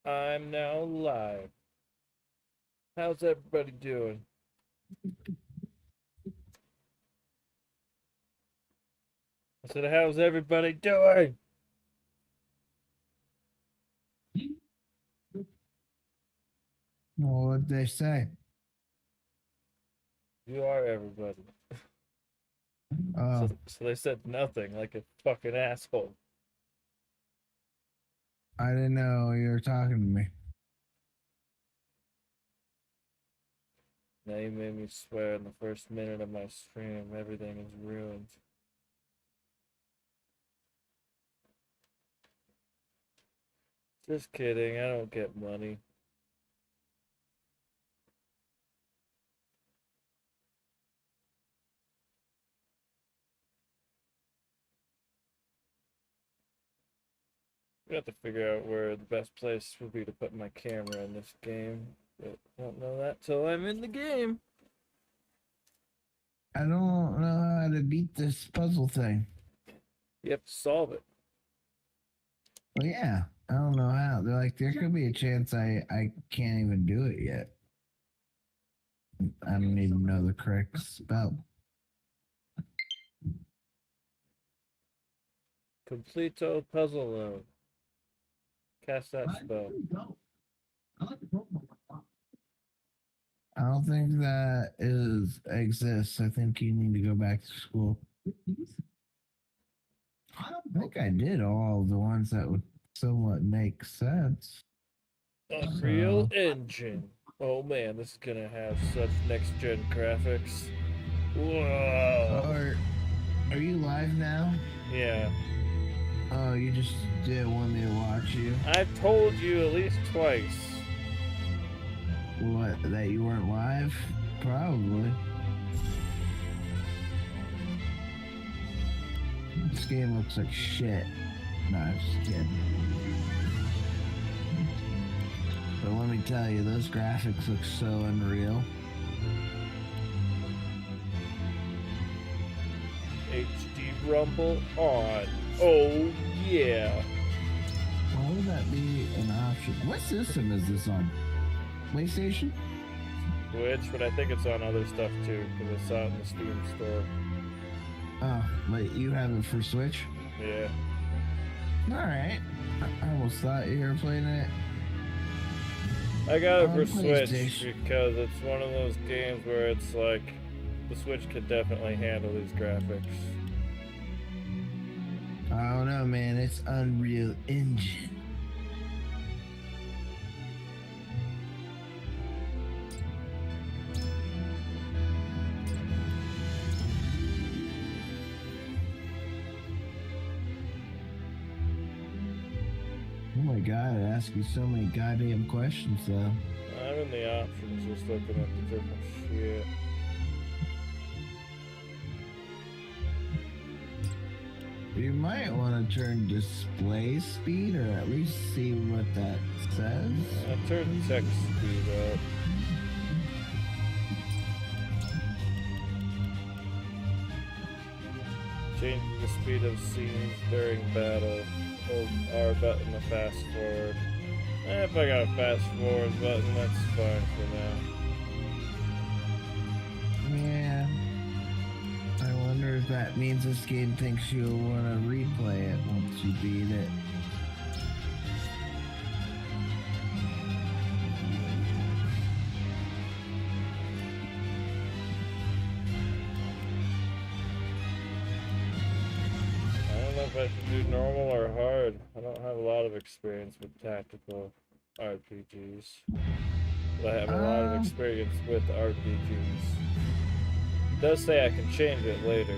I'm now live. How's everybody doing? I said, how's everybody doing? Well, what'd they say? You are everybody. Oh, So they said nothing, like a fucking asshole. I didn't know you were talking to me. Now you made me swear in the first minute of my stream, everything is ruined. Just kidding, I don't get money. We have to figure out where the best place would be to put my camera in this game. But I don't know that till I'm in the game. I don't know how to beat this puzzle thing. You have to solve it. Well, yeah, I don't know how. They're like, there could be a chance I can't even do it yet. I don't even know the correct spell. Completo puzzle load. Cast that spell. I don't think that is exists. I think you need to go back to school. I think I did all the ones that would somewhat make sense. Unreal Engine. Oh man, this is gonna have such next gen graphics. Whoa. Are you live now? Yeah. Oh, you just didn't want me to watch you? I've told you at least twice. What, that you weren't live? Probably. This game looks like shit. No, I'm just kidding. But let me tell you, those graphics look so unreal. HD Rumble on. Oh yeah. Why would that be an option? What system is this on? PlayStation? Which, but I think it's on other stuff too, because it's out in the Steam store. Oh, wait, you have it for Switch? Yeah. Alright. I almost thought you were playing it. I got it for Switch PlayStation. because it's one of those games where it's like the Switch could definitely handle these graphics. I don't know, man. It's Unreal Engine. Oh my god, I ask you so many goddamn questions though. I'm in the options just looking at the different shit. You might want to turn display speed or at least see what that says. Turn text speed up. Change the speed of scenes during battle. Hold R button to fast forward. If I got a fast forward button, that's fine for now. Yeah. I wonder if that means this game thinks you'll want to replay it once you beat it. I don't know if I should do normal or hard. I don't have a lot of experience with tactical RPGs. But I have a lot of experience with RPGs. It does say I can change it later.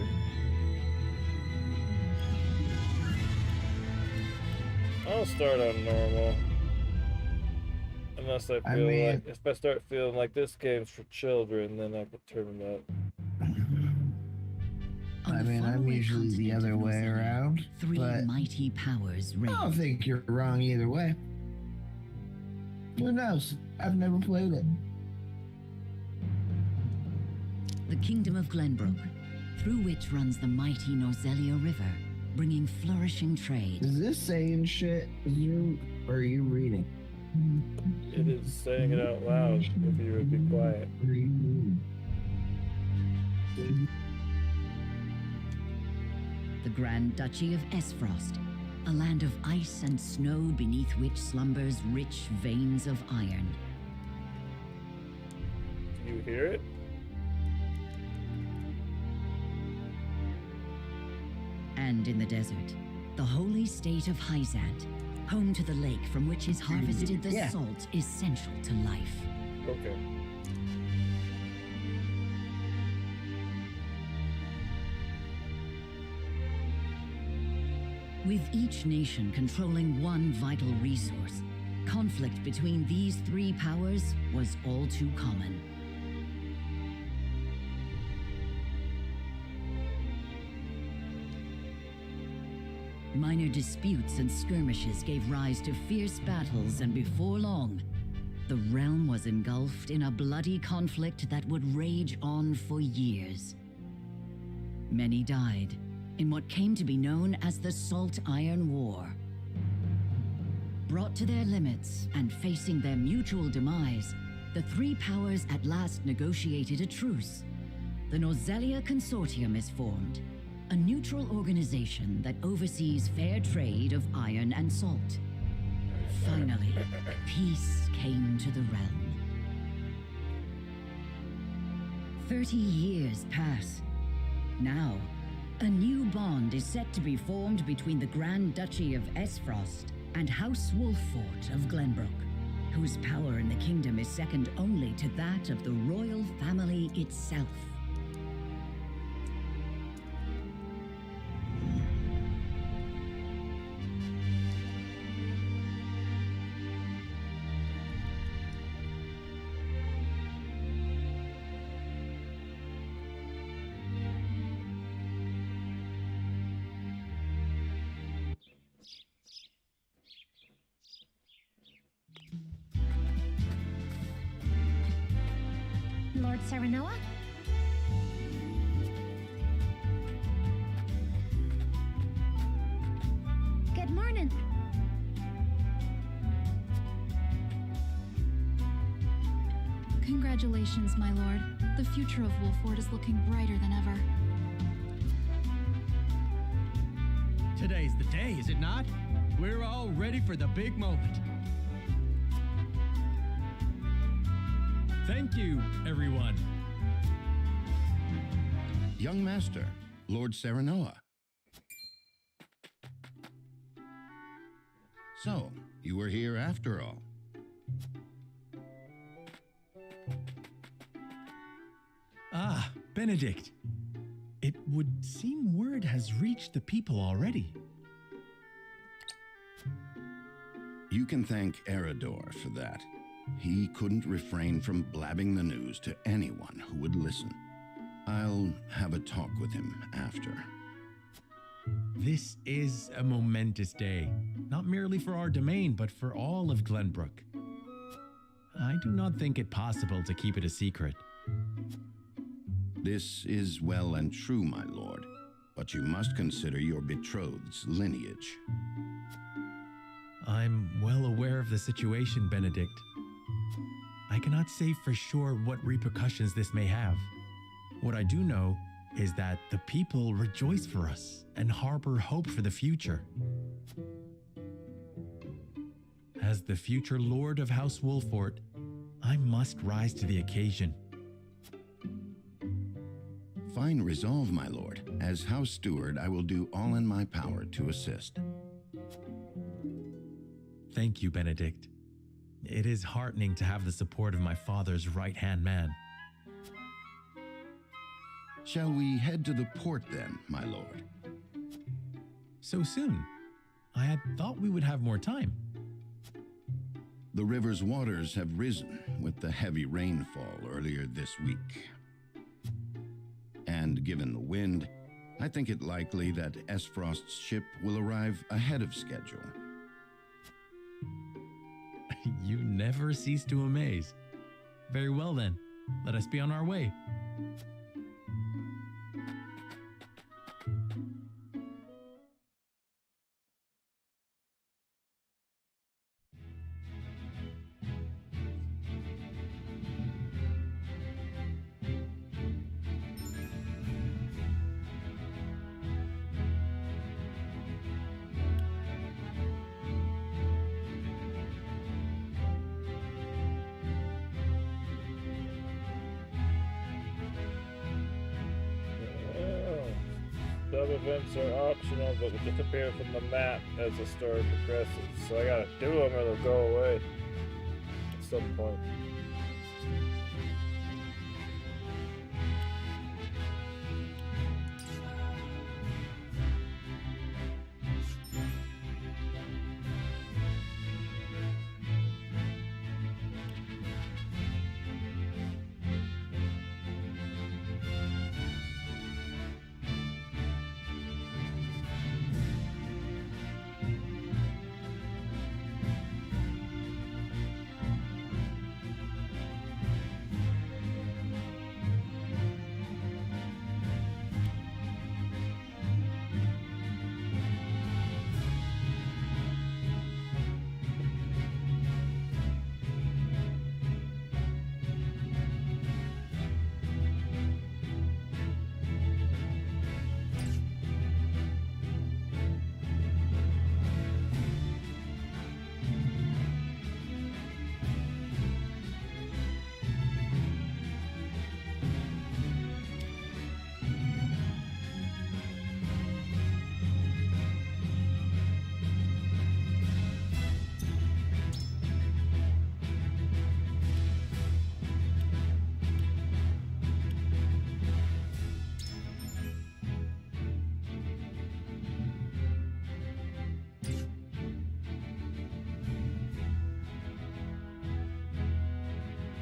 I'll start on normal. Unless I feel like, if I start feeling like this game's for children, then I could turn it up. I mean, I'm usually the other way around. Three mighty powers reign. I don't think you're wrong either way. Who knows? I've never played it. The kingdom of Glenbrook, through which runs the mighty Norzelia River, bringing flourishing trade. Is this saying shit? Or are you reading? saying it out loud if you would be quiet. The Grand Duchy of Esfrost, a land of ice and snow beneath which slumbers rich veins of iron. Do you hear it? And in the desert, the holy state of Hyzat, home to the lake from which is harvested the Yeah. salt essential to life. Okay. With each nation controlling one vital resource, conflict between these three powers was all too common. Minor disputes and skirmishes gave rise to fierce battles, and before long, the realm was engulfed in a bloody conflict that would rage on for years. Many died in what came to be known as the Salt Iron War. Brought to their limits and facing their mutual demise, the three powers at last negotiated a truce. The Nozelia Consortium is formed, a neutral organization that oversees fair trade of iron and salt. Finally, peace came to the realm. 30 years pass. Now, a new bond is set to be formed between the Grand Duchy of Esfrost and House Wolffort of Glenbrook, whose power in the kingdom is second only to that of the royal family itself. Lord Serenoa? Good morning. Congratulations, my lord. The future of Wolffort is looking brighter than ever. Today's the day, is it not? We're all ready for the big moment. Thank you, everyone. Young Master, Lord Serenoa. So, you were here after all. Ah, Benedict. It would seem word has reached the people already. You can thank Eridor for that. He couldn't refrain from blabbing the news to anyone who would listen. I'll have a talk with him after. This is a momentous day, not merely for our domain, but for all of Glenbrook. I do not think it possible to keep it a secret. This is well and true, my lord, but you must consider your betrothed's lineage. I'm well aware of the situation, Benedict. I cannot say for sure what repercussions this may have. What I do know is that the people rejoice for us and harbor hope for the future. As the future Lord of House Wolffort, I must rise to the occasion. Fine resolve, my lord. As House Steward, I will do all in my power to assist. Thank you, Benedict. It is heartening to have the support of my father's right-hand man. Shall we head to the port then, my lord? So soon? I had thought we would have more time. The river's waters have risen with the heavy rainfall earlier this week. And given the wind, I think it likely that Esfrost's ship will arrive ahead of schedule. You never cease to amaze. Very well then, let us be on our way. Dub events are optional, but will disappear from the map as the story progresses. So I gotta do them or they'll go away at some point.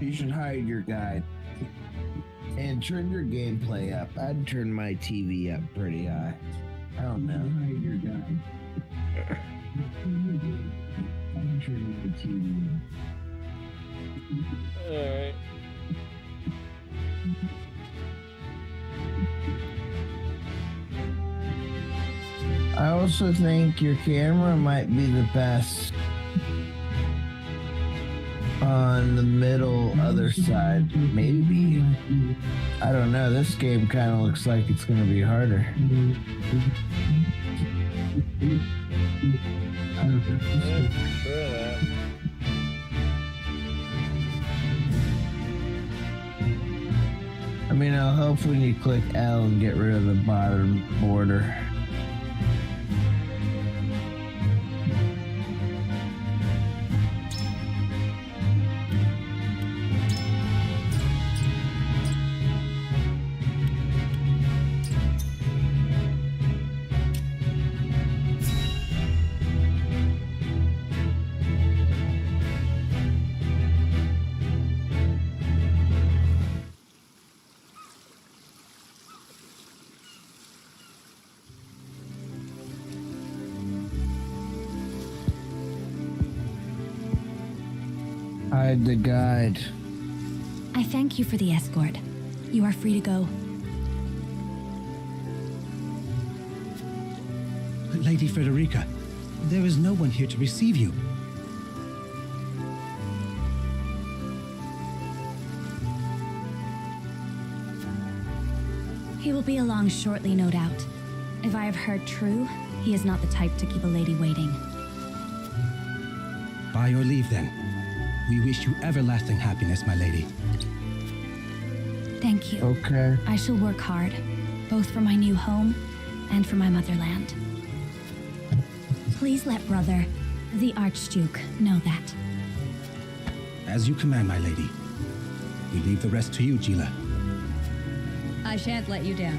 You should hide your guide and turn your gameplay up. I'd turn my TV up pretty high. I don't know. Hide your guide. I'd turn my TV up. Alright. I also think your camera might be the best on the middle other side. Maybe? I don't know. This game kind of looks like it's going to be harder. Yeah, sure that. I mean, I'll help when you click L and get rid of the bottom border. Hide the guide. I thank you for the escort. You are free to go. Lady Frederica, there is no one here to receive you. He will be along shortly, no doubt. If I have heard true, he is not the type to keep a lady waiting. By your leave, then. We wish you everlasting happiness, my lady. Thank you. Okay. I shall work hard, both for my new home and for my motherland. Please let brother, the Archduke, know that. As you command, my lady. We leave the rest to you, Gila. I shan't let you down.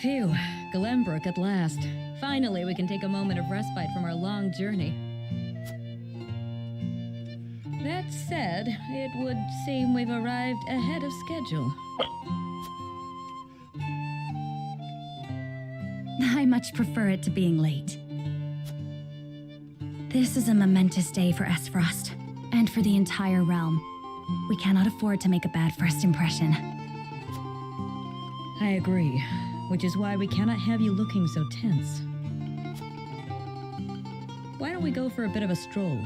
Phew, Glenbrook at last. Finally, we can take a moment of respite from our long journey. That said, it would seem we've arrived ahead of schedule. I much prefer it to being late. This is a momentous day for Esfrost, and for the entire realm. We cannot afford to make a bad first impression. I agree, which is why we cannot have you looking so tense. Why don't we go for a bit of a stroll?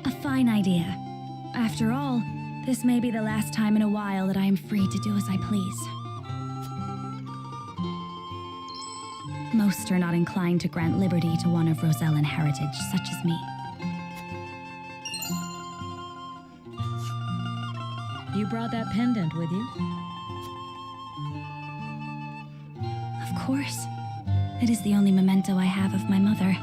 A fine idea. After all, this may be the last time in a while that I am free to do as I please. Most are not inclined to grant liberty to one of Rosellan heritage, such as me. You brought that pendant with you? Of course. It is the only memento I have of my mother.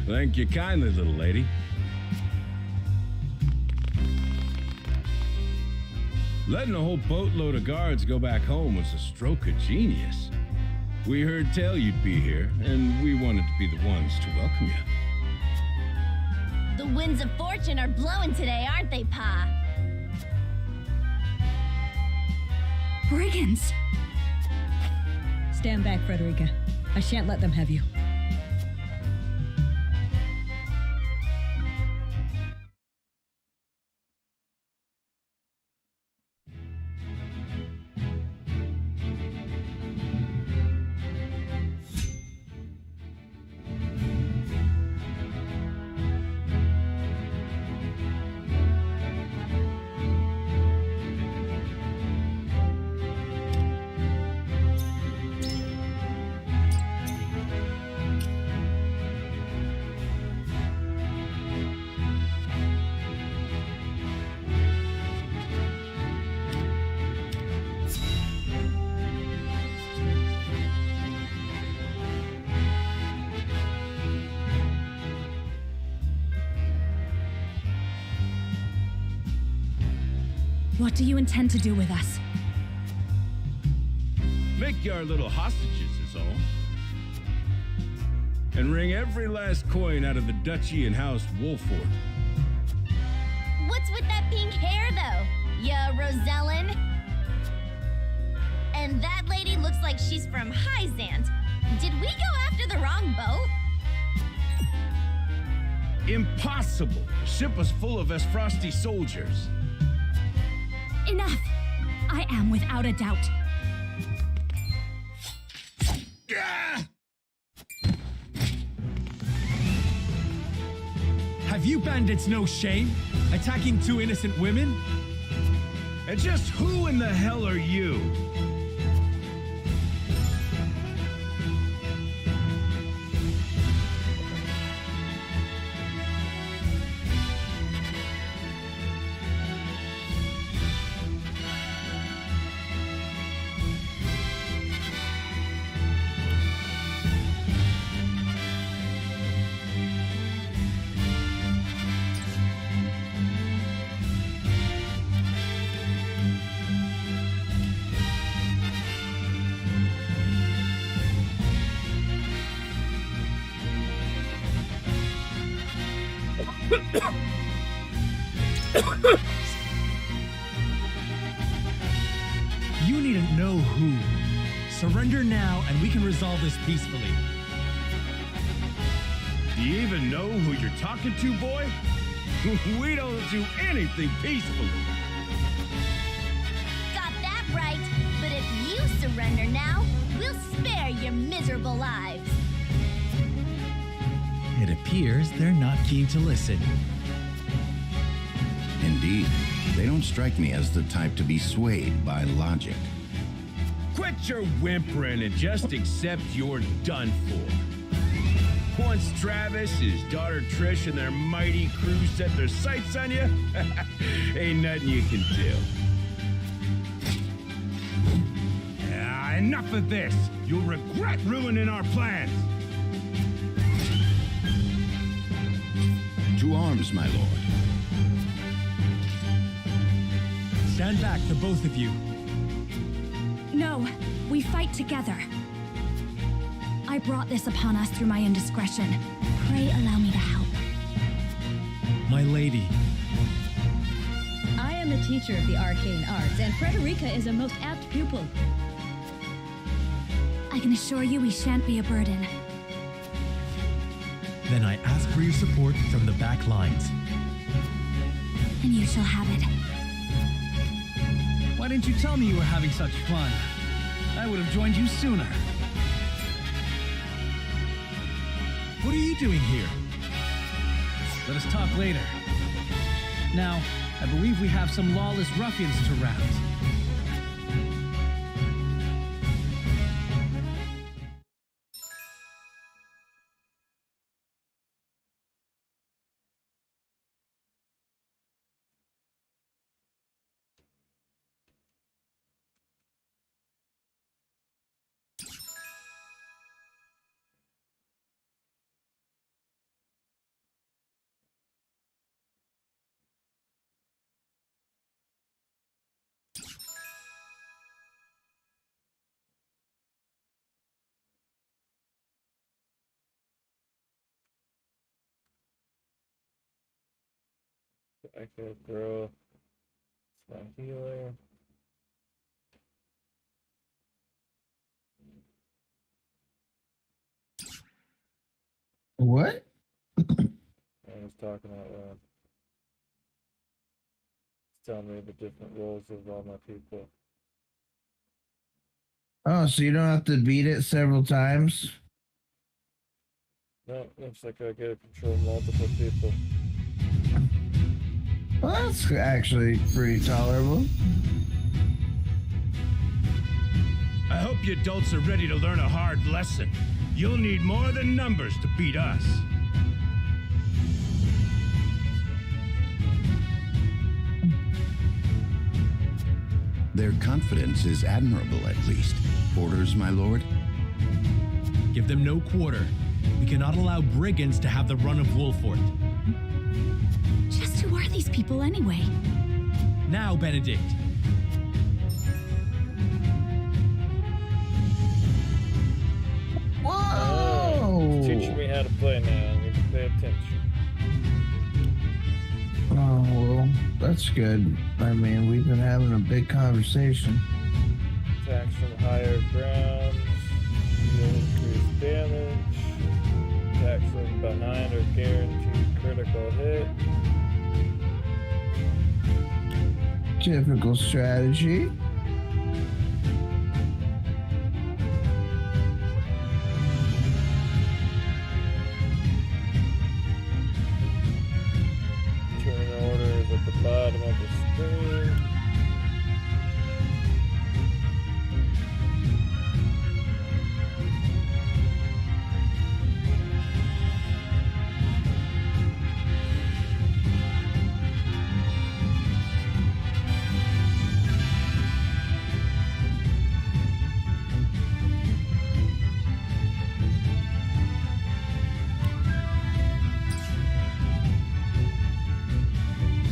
Thank you kindly, little lady. Letting a whole boatload of guards go back home was a stroke of genius. We heard tell you'd be here, and we wanted to be the ones to welcome you. The winds of fortune are blowing today, aren't they, Pa? Brigands! Stand back, Frederica. I shan't let them have you. What do you intend to do with us? Make you our little hostages is all. And wring every last coin out of the duchy and House Wolford. What's with that pink hair, though? Ya Rosellan? And that lady looks like she's from Hyzant. Did we go after the wrong boat? Impossible! The ship was full of Frosty soldiers. Enough! I am without a doubt. Have you bandits no shame? Attacking two innocent women? And just who in the hell are you? You needn't know who. Surrender now and we can resolve this peacefully. Do you even know who you're talking to, boy? We don't do anything peacefully. Got that right. But if you surrender now, we'll spare your miserable lives. It appears they're not keen to listen. Indeed, they don't strike me as the type to be swayed by logic. Quit your whimpering and just accept you're done for. Once Travis, his daughter Trish, and their mighty crew set their sights on you, ain't nothing you can do. Enough of this! You'll regret ruining our plans! To arms, my lord. Stand back, the both of you. No, we fight together. I brought this upon us through my indiscretion. Pray allow me to help. My lady. I am the teacher of the arcane arts, and Frederica is a most apt pupil. I can assure you we shan't be a burden. Then I ask for your support from the back lines. and you shall have it. Why didn't you tell me you were having such fun? I would have joined you sooner. What are you doing here? Let us talk later. Now, I believe we have some lawless ruffians to rout. I could throw. It's my healer. What? I was talking out loud. It's telling me the different roles of all my people. Oh, so you don't have to beat it several times? No, looks like I get to control multiple people. Well, that's actually pretty tolerable. I hope you adults are ready to learn a hard lesson. You'll need more than numbers to beat us. Their confidence is admirable, at least. Orders, my lord? Give them no quarter. We cannot allow brigands to have the run of Wolfort. Just who are these people anyway? Now, Benedict. Whoa! It's teaching me how to play now. I need to pay attention. Oh, well, that's good. I mean, we've been having a big conversation. Attacks from higher grounds. Will increase damage. Attacks from behind are guaranteed critical hit. Typical strategy. Turn order is at the bottom of the screen.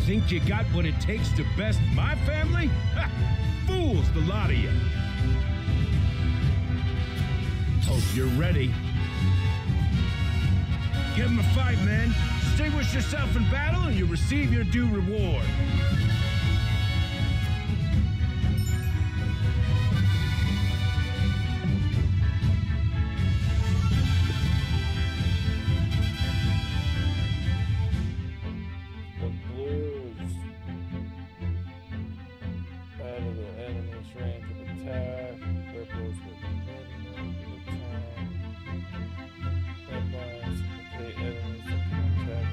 Think you got what it takes to best my family? Ha! Fools, the lot of you. Hope you're ready. Give 'em a fight, men. Distinguish yourself in battle and you'll receive your due reward. The blues. Out of the enemy's range of attack. Purples with minimum of attack. Red lines indicate enemies that can attack.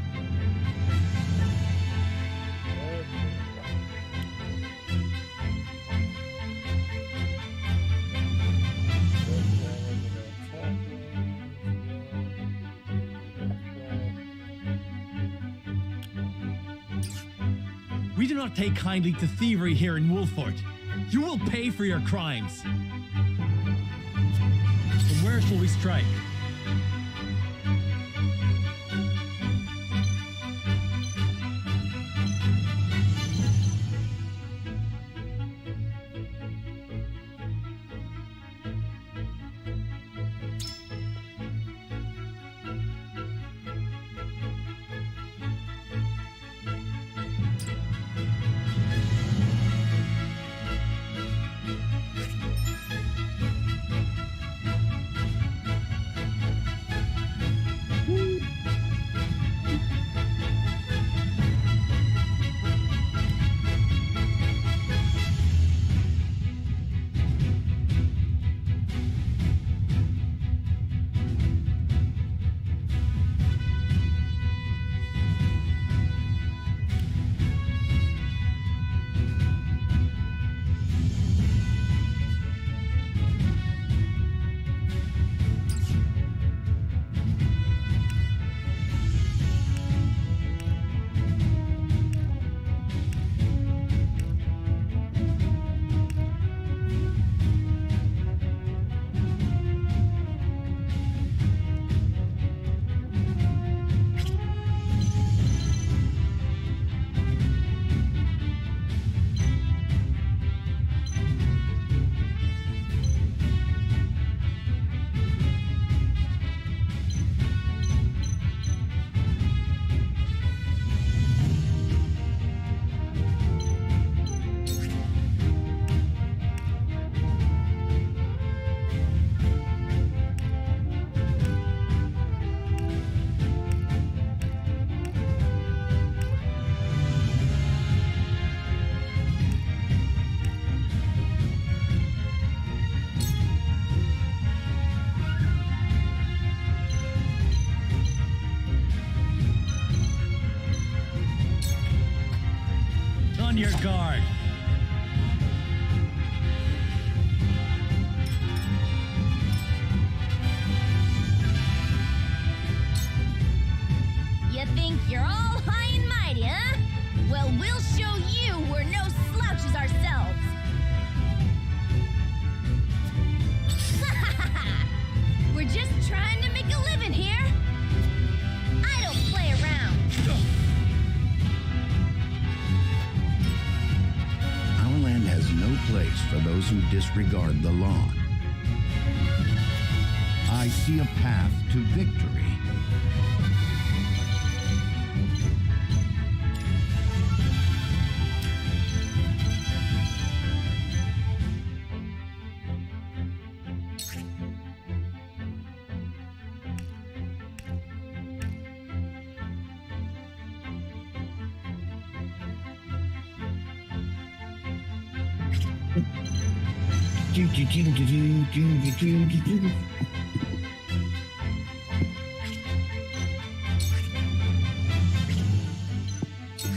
We do not take kindly to thievery here in Wolfort. You will pay for your crimes. From where shall we strike? on your guard. You think you're all high and mighty, huh? Well, we'll show you we're no slouches ourselves. We're just trying to make a living here. I don't play around. Our land has no place for those who disregard the law. I see a path to victory.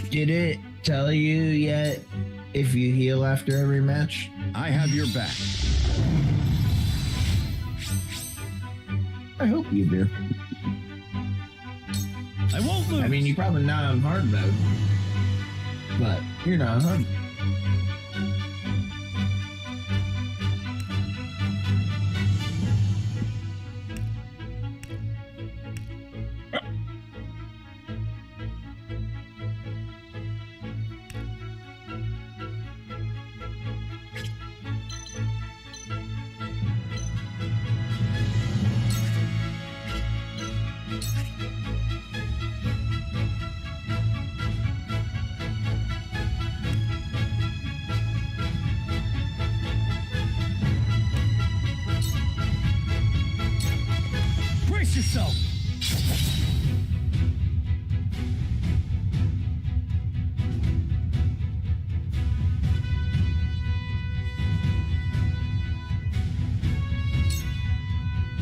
Did it tell you yet if you heal after every match? I have your back. I hope you do. I won't lose. I mean, you're probably not on hard mode, but you're not on hard. Brace yourself.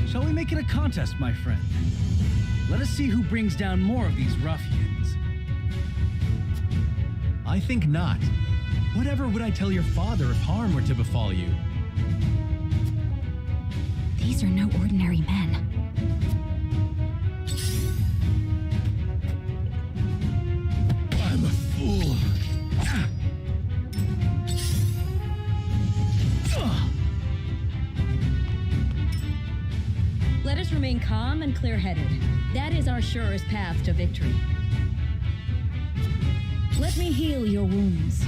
Shall we make it a contest, my friend? Let us see who brings down more of these ruffians. I think not. Whatever would I tell your father if harm were to befall you? These are no ordinary men. I'm a fool. Let us remain calm and clear-headed. That is our surest path to victory. Let me heal your wounds.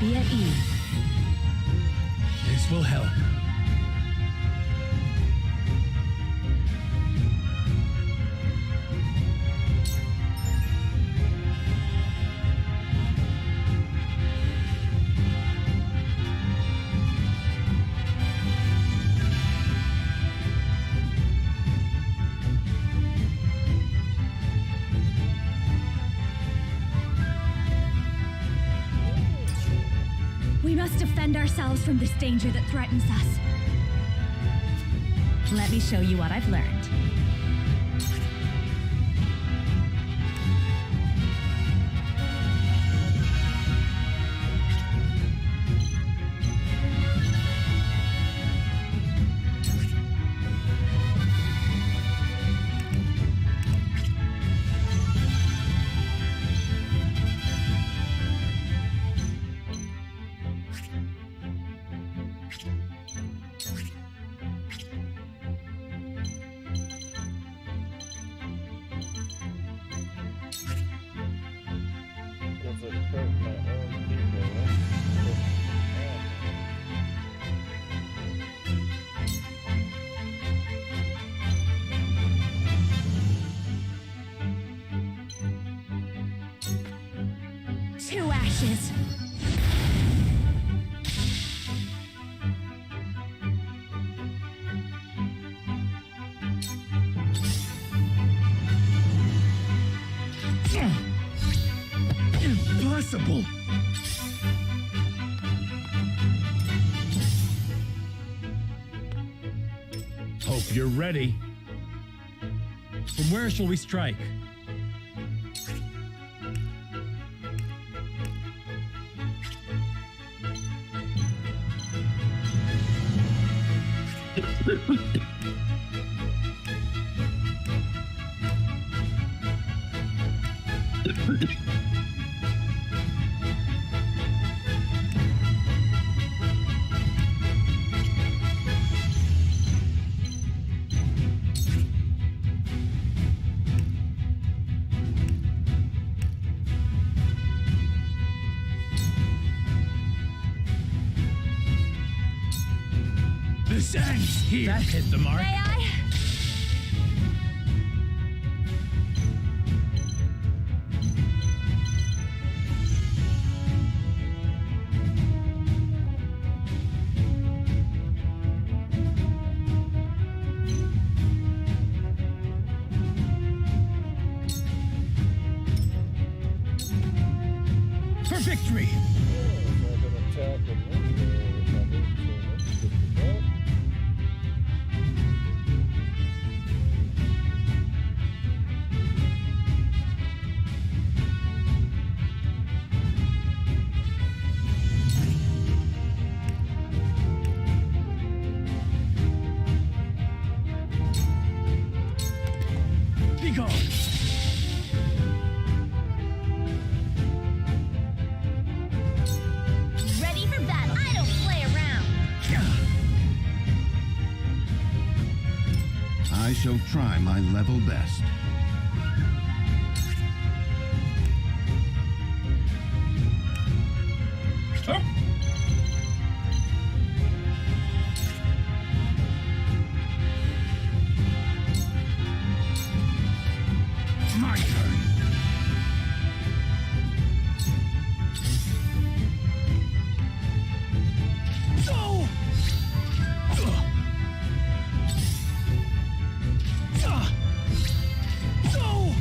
Be at ease. This will help. We must defend ourselves from this danger that threatens us. Let me show you what I've learned. Does it hurt my own people? Two ashes. impossible! Hope you're ready. From where shall we strike? This ends here. That hit the mark. May I? For victory! Be gone! Ready for battle. I don't play around. I shall try my level best. Oh. My turn. No! No!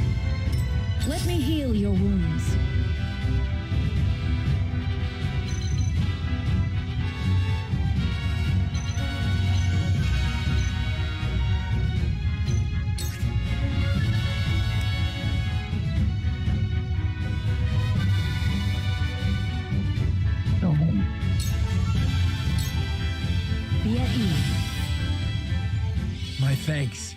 Let me heal your wounds. Go home. Be at ease. My thanks.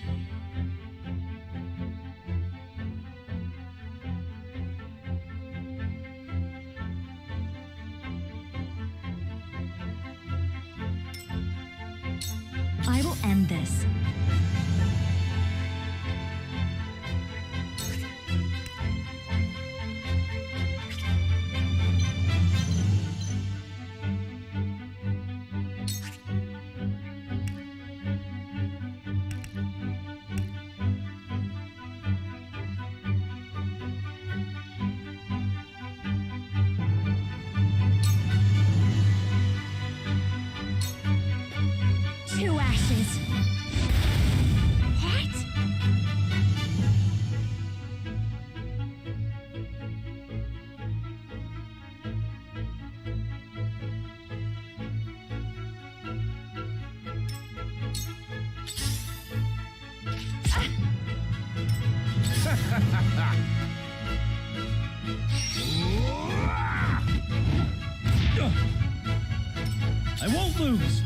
I will end this. Two ashes. What? I won't lose.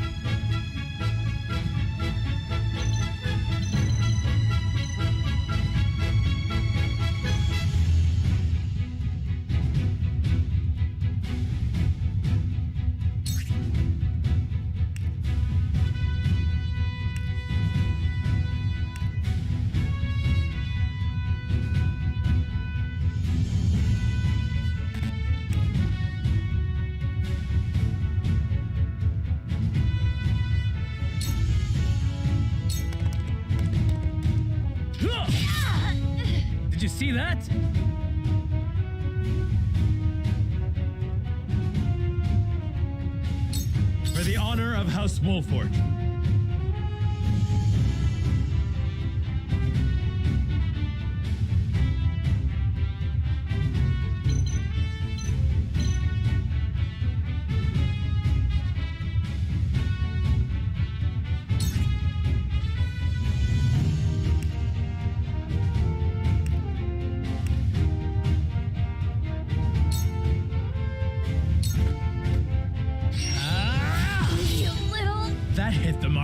Did you see that? For the honor of House Wolford.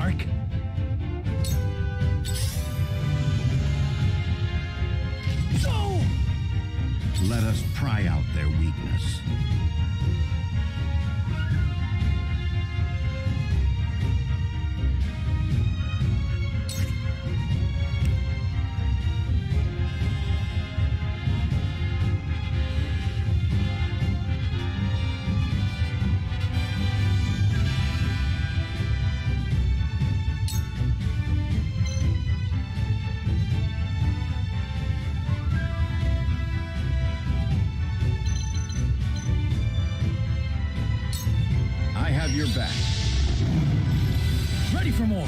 mark? No! Let us pry out their weakness. I have your back. Ready for more.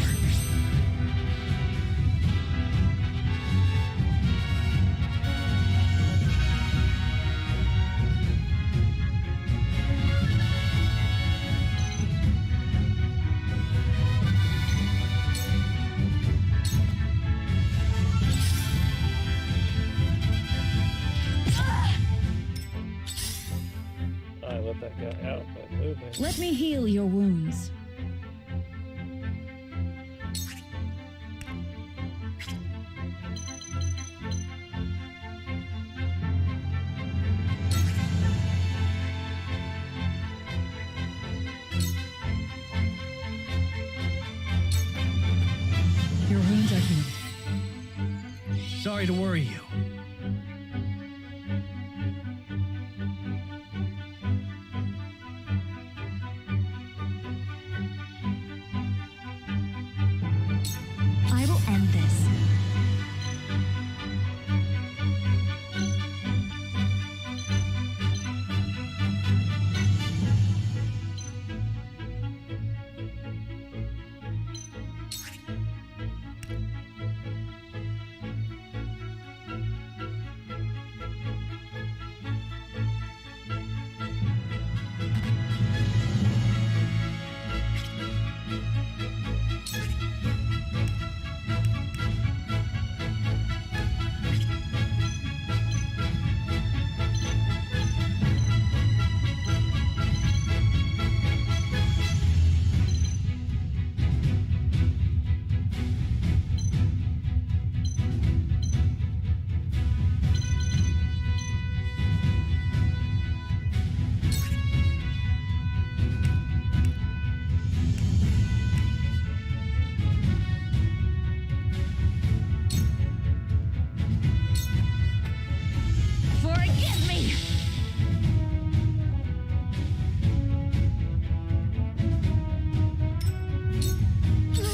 I let that guy out by moving. Let me heal your wounds. Your wounds are healed. Sorry to worry you. I will end this. Forgive me!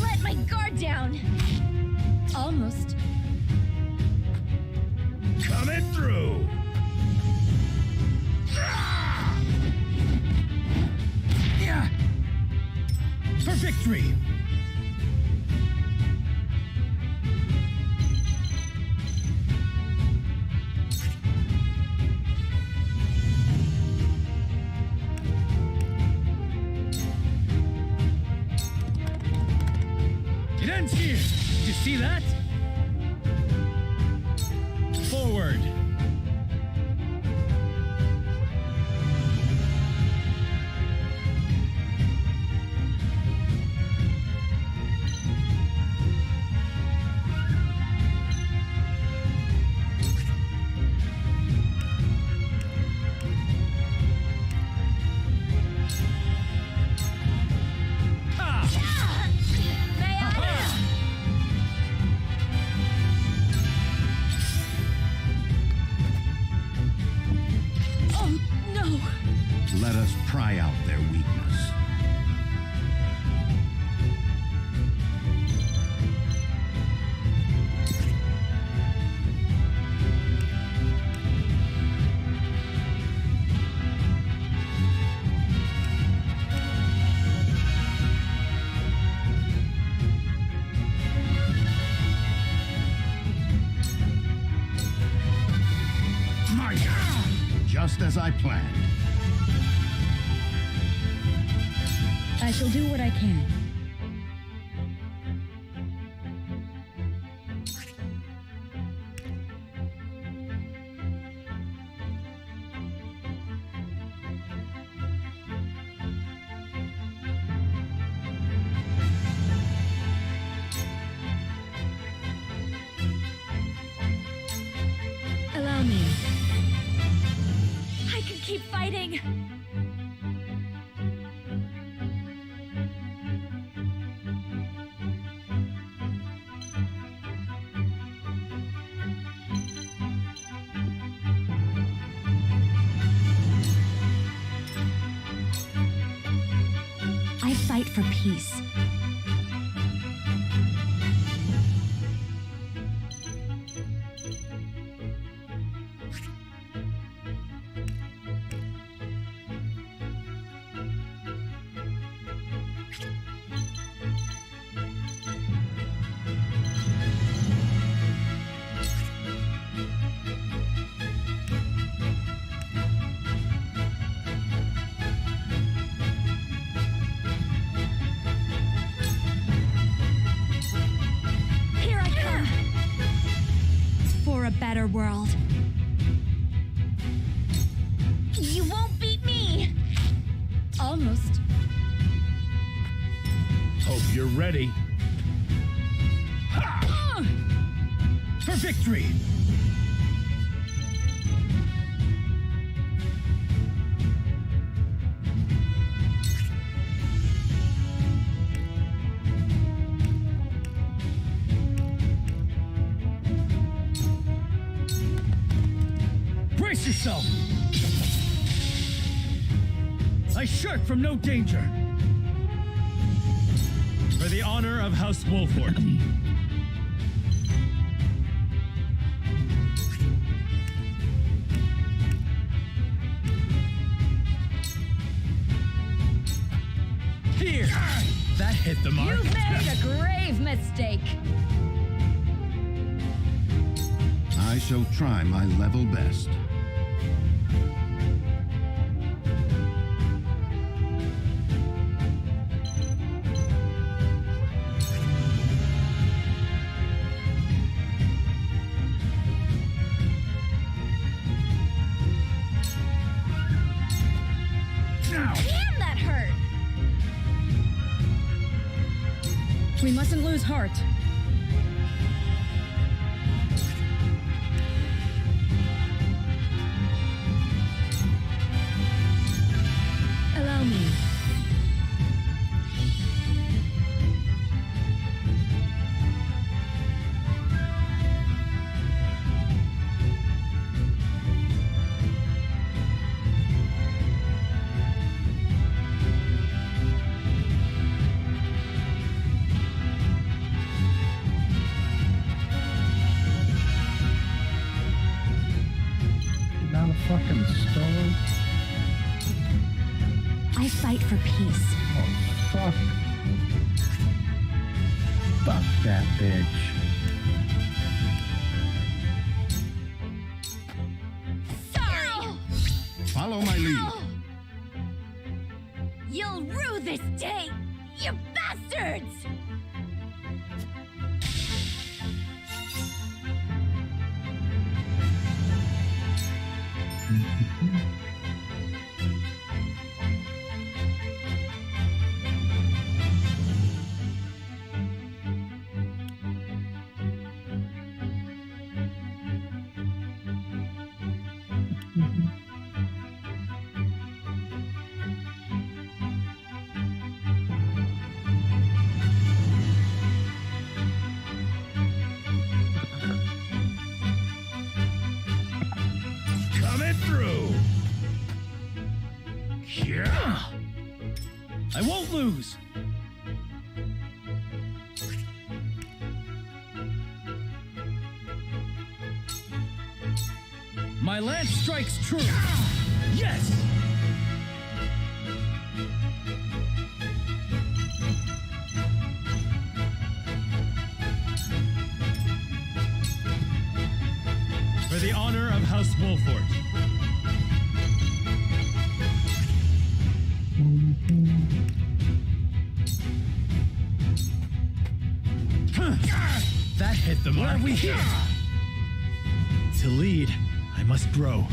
Let my guard down! Almost. Coming through! Yeah! For victory! It ends here! Did you see that? Forward! Oh, no! Let us pry out their weakness. My God! Just as I planned. I shall do what I can. keep fighting. I fight for peace. Better world. You won't beat me! Almost. Hope you're ready. Ha! For victory! Brace yourself! I shirk from no danger. For the honor of House Wolford. Here! That hit the mark. You've made a grave mistake. I shall try my level best. Damn, that hurt! We mustn't lose heart. Allow me. Not a fucking stove. I fight for peace. Oh, fuck. Fuck that bitch. Sorry! Follow my lead. You'll rue this day, you bastards! Coming through. Yeah. I won't lose. My lance strikes true. Yes. For the honor of House Wolford. That hit the mark. What are we here? To lead, I must grow.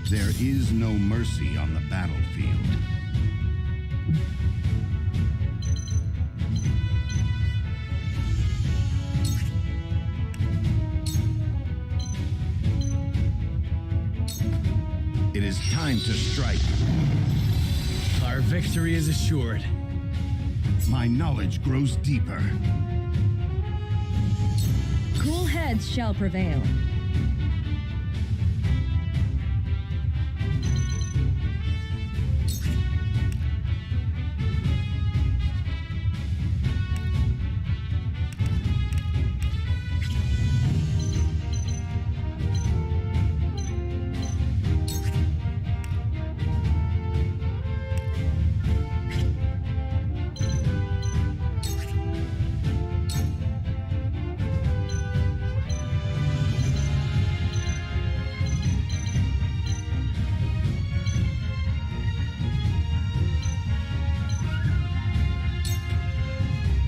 There is no mercy on the battlefield. It is time to strike. Our victory is assured. My knowledge grows deeper. Cool heads shall prevail.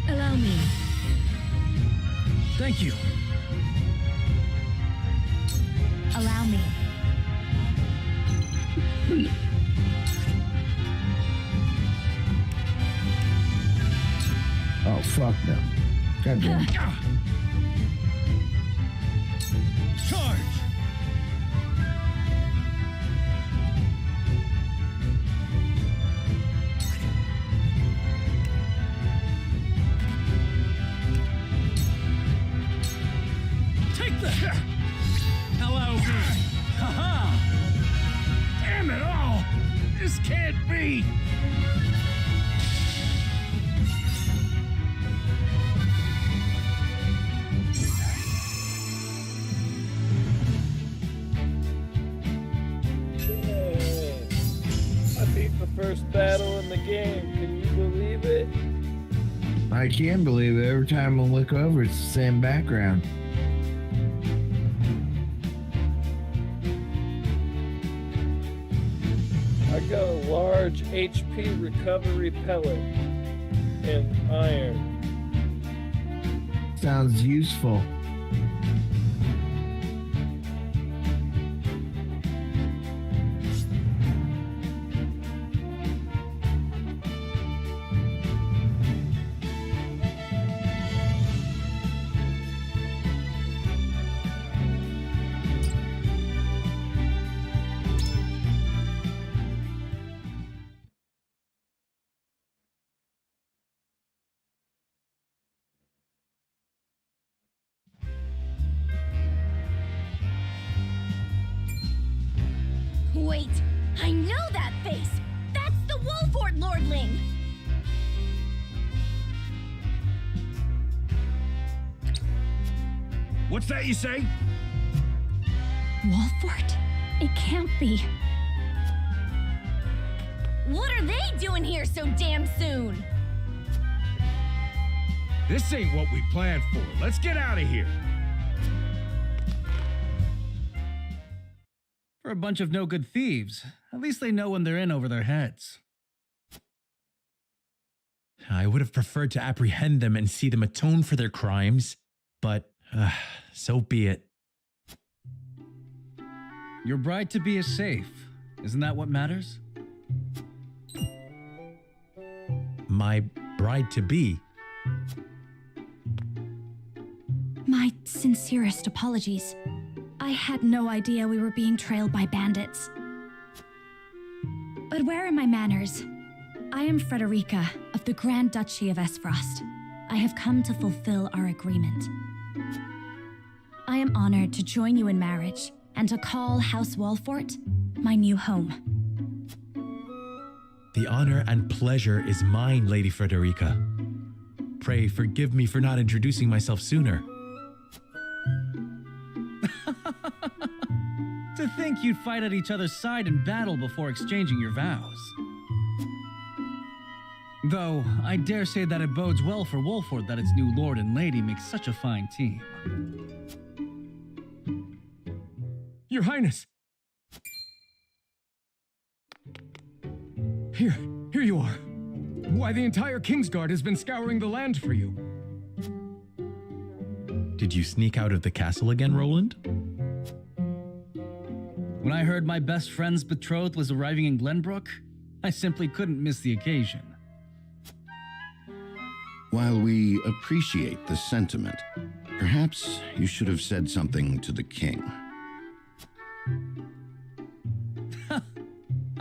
Allow me. Thank you. Allow me. Oh, fuck no. God damn. Charge! Take that! Hello, haha! Damn it all! This can't be! Yay. I beat the first battle in the game. Can you believe it? I can believe it. Every time I look over, it's the same background. I got a large HP recovery pellet and iron. Sounds useful. Wait, I know that face! That's the Wolfort Lordling! What's that you say? Wolfort? It can't be. What are they doing here so damn soon? This ain't what we planned for. Let's get out of here. For a bunch of no-good thieves, at least they know when they're in over their heads. I would have preferred to apprehend them and see them atone for their crimes, but so be it. Your bride-to-be is safe. Isn't that what matters? My bride-to-be. My sincerest apologies. I had no idea we were being trailed by bandits. But where are my manners? I am Frederica of the Grand Duchy of Esfrost. I have come to fulfill our agreement. I am honored to join you in marriage and to call House Wolfort my new home. The honor and pleasure is mine, Lady Frederica. Pray forgive me for not introducing myself sooner. To think you'd fight at each other's side in battle before exchanging your vows. Though, I dare say that it bodes well for Wolfort that its new lord and lady make such a fine team. Your Highness! Here you are. Why, the entire Kingsguard has been scouring the land for you. Did you sneak out of the castle again, Roland? When I heard my best friend's betrothed was arriving in Glenbrook, I simply couldn't miss the occasion. While we appreciate the sentiment, perhaps you should have said something to the king.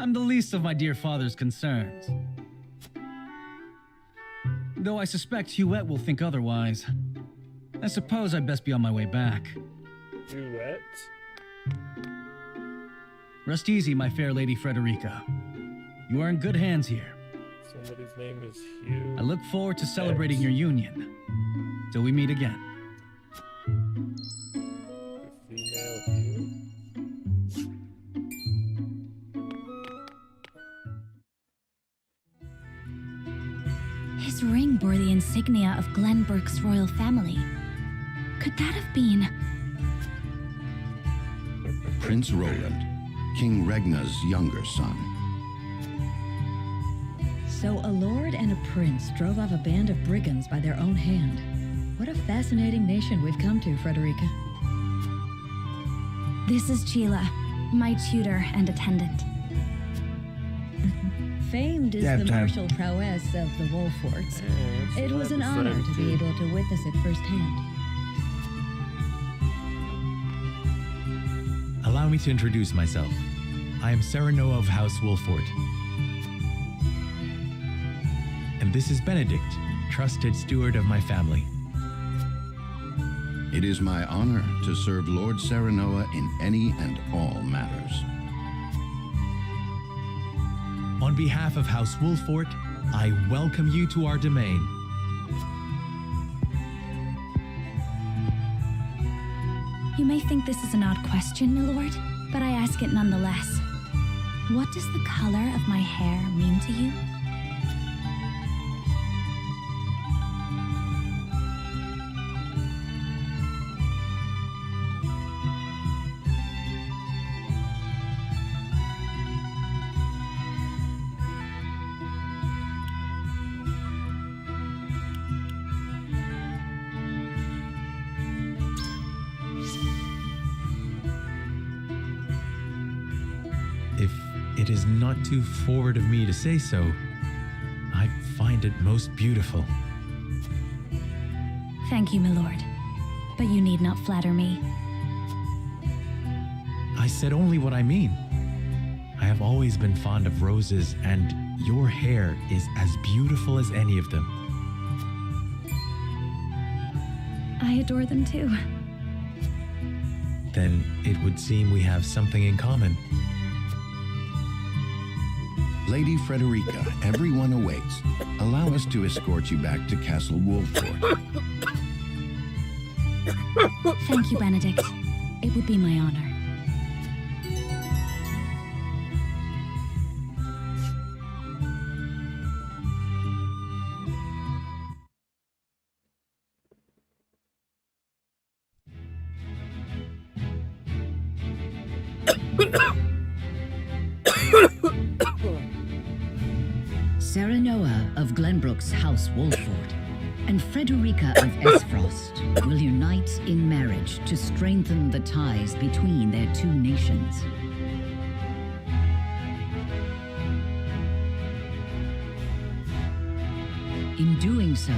I'm the least of my dear father's concerns. Though I suspect Huette will think otherwise. I suppose I'd best be on my way back. Duet? Rest easy, my fair lady Frederica. You are in good hands here. Somebody's name is Hugh. I look forward to celebrating your union. Till we meet again. Female Hugh. His ring bore the insignia of Glenbrook's royal family. Could that have been... Prince Roland, King Regna's younger son. So a lord and a prince drove off a band of brigands by their own hand. What a fascinating nation we've come to, Frederica. This is Sheila, my tutor and attendant. Famed is Yeah, the time. martial prowess of the Wolforts. It was an honor to be able to witness it firsthand. Allow me to introduce myself. I am Serenoa of House Wolfort. And this is Benedict, trusted steward of my family. It is my honor to serve Lord Serenoa in any and all matters. On behalf of House Wolfort, I welcome you to our domain. You may think this is an odd question, my lord, but I ask it nonetheless. What does the color of my hair mean to you? If it is not too forward of me to say so, I find it most beautiful. Thank you, my lord. But you need not flatter me. I said only what I mean. I have always been fond of roses, and your hair is as beautiful as any of them. I adore them too. Then it would seem we have something in common. Lady Frederica, everyone awaits. Allow us to escort you back to Castle Wolfort. Thank you, Benedict. It would be my honor. Serenoa of Glenbrook's House Wolford and Frederica of Esfrost will unite in marriage to strengthen the ties between their two nations. In doing so,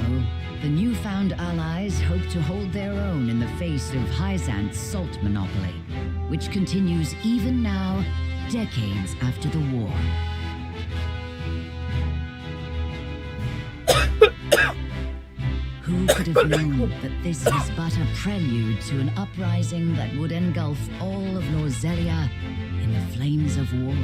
the newfound allies hope to hold their own in the face of Hyzant's salt monopoly, which continues even now, decades after the war. Who could have known that this is but a prelude to an uprising that would engulf all of Norzelia in the flames of war?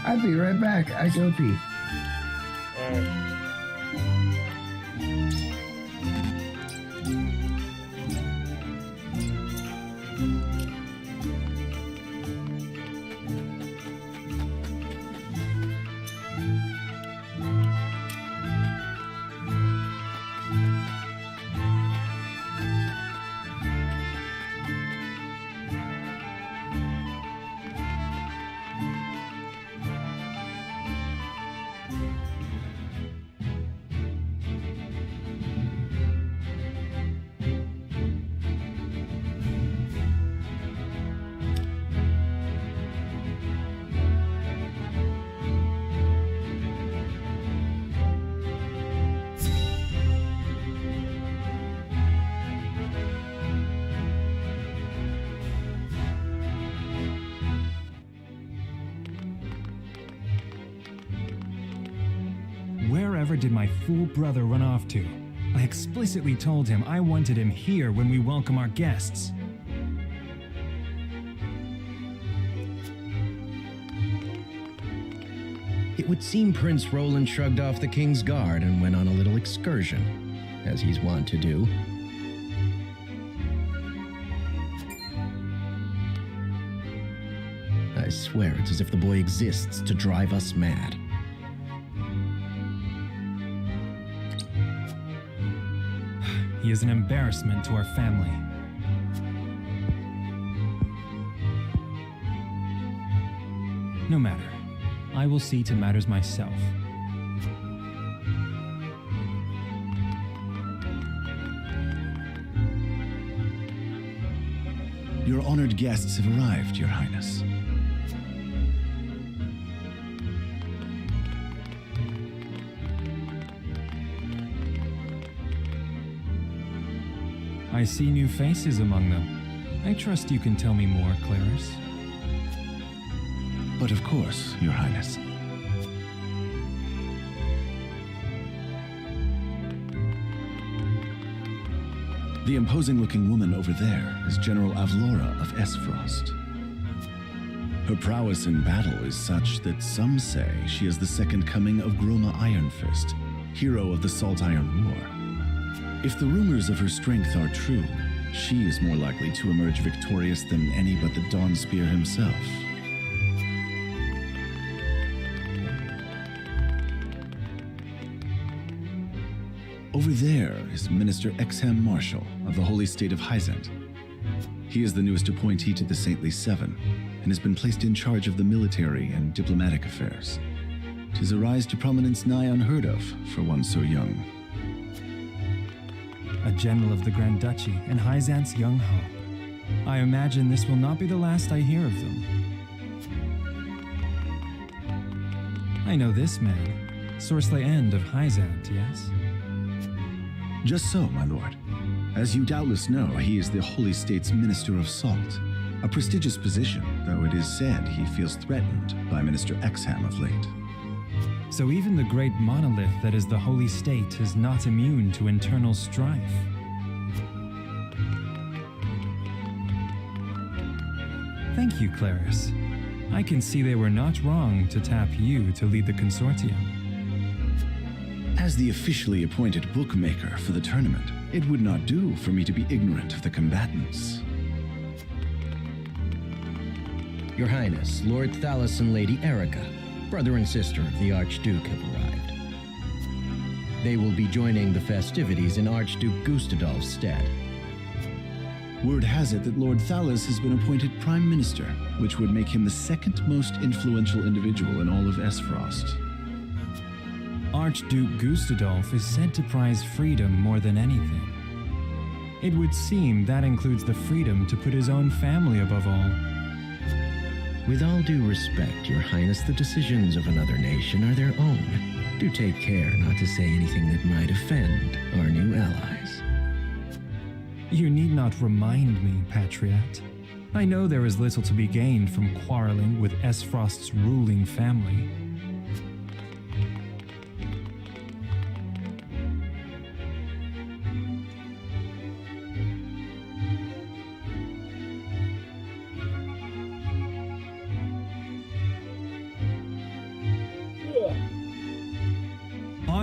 I'll be right back. I go pee. Alright. Wherever did my fool brother run off to? I explicitly told him I wanted him here when we welcome our guests. It would seem Prince Roland shrugged off the King's Guard and went on a little excursion, as he's wont to do. I swear it's as if the boy exists to drive us mad. He is an embarrassment to our family. No matter. I will see to matters myself. Your honored guests have arrived, Your Highness. I see new faces among them. I trust you can tell me more, Clarice. But of course, Your Highness. The imposing-looking woman over there is General Avlora of Esfrost. Her prowess in battle is such that some say she is the second coming of Groma Ironfist, hero of the Salt Iron War. If the rumors of her strength are true, she is more likely to emerge victorious than any but the Dawnspear himself. Over there is Minister Exham Marshall of the Holy State of Hyzant. He is the newest appointee to the Saintly Seven, and has been placed in charge of the military and diplomatic affairs. 'Tis a rise to prominence nigh unheard of for one so young. A general of the Grand Duchy and Hyzant's young hope. I imagine this will not be the last I hear of them. I know this man, Sorsley End of Hyzant, yes? Just so, my lord. As you doubtless know, he is the Holy State's Minister of Salt, a prestigious position, though it is said he feels threatened by Minister Exham of late. So even the great monolith that is the Holy State is not immune to internal strife. Thank you, Clarice. I can see they were not wrong to tap you to lead the consortium. As the officially appointed bookmaker for the tournament, it would not do for me to be ignorant of the combatants. Your Highness, Lord Thalos and Lady Erica, brother and sister of the Archduke, have arrived. They will be joining the festivities in Archduke Gustadolf's stead. Word has it that Lord Thalos has been appointed Prime Minister, which would make him the second most influential individual in all of Esfrost. Archduke Gustadolf is said to prize freedom more than anything. It would seem that includes the freedom to put his own family above all. With all due respect, Your Highness, the decisions of another nation are their own. Do take care not to say anything that might offend our new allies. You need not remind me, Patriot. I know there is little to be gained from quarreling with Esfrost's ruling family.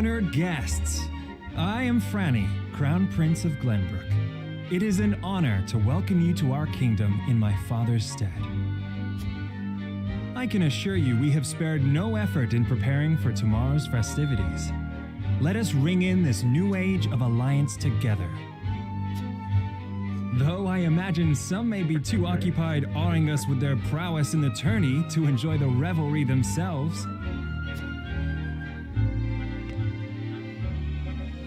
Honored guests, I am Franny, Crown Prince of Glenbrook. It is an honor to welcome you to our kingdom in my father's stead. I can assure you we have spared no effort in preparing for tomorrow's festivities. Let us ring in this new age of alliance together. Though I imagine some may be too occupied awing us with their prowess in the tourney to enjoy the revelry themselves.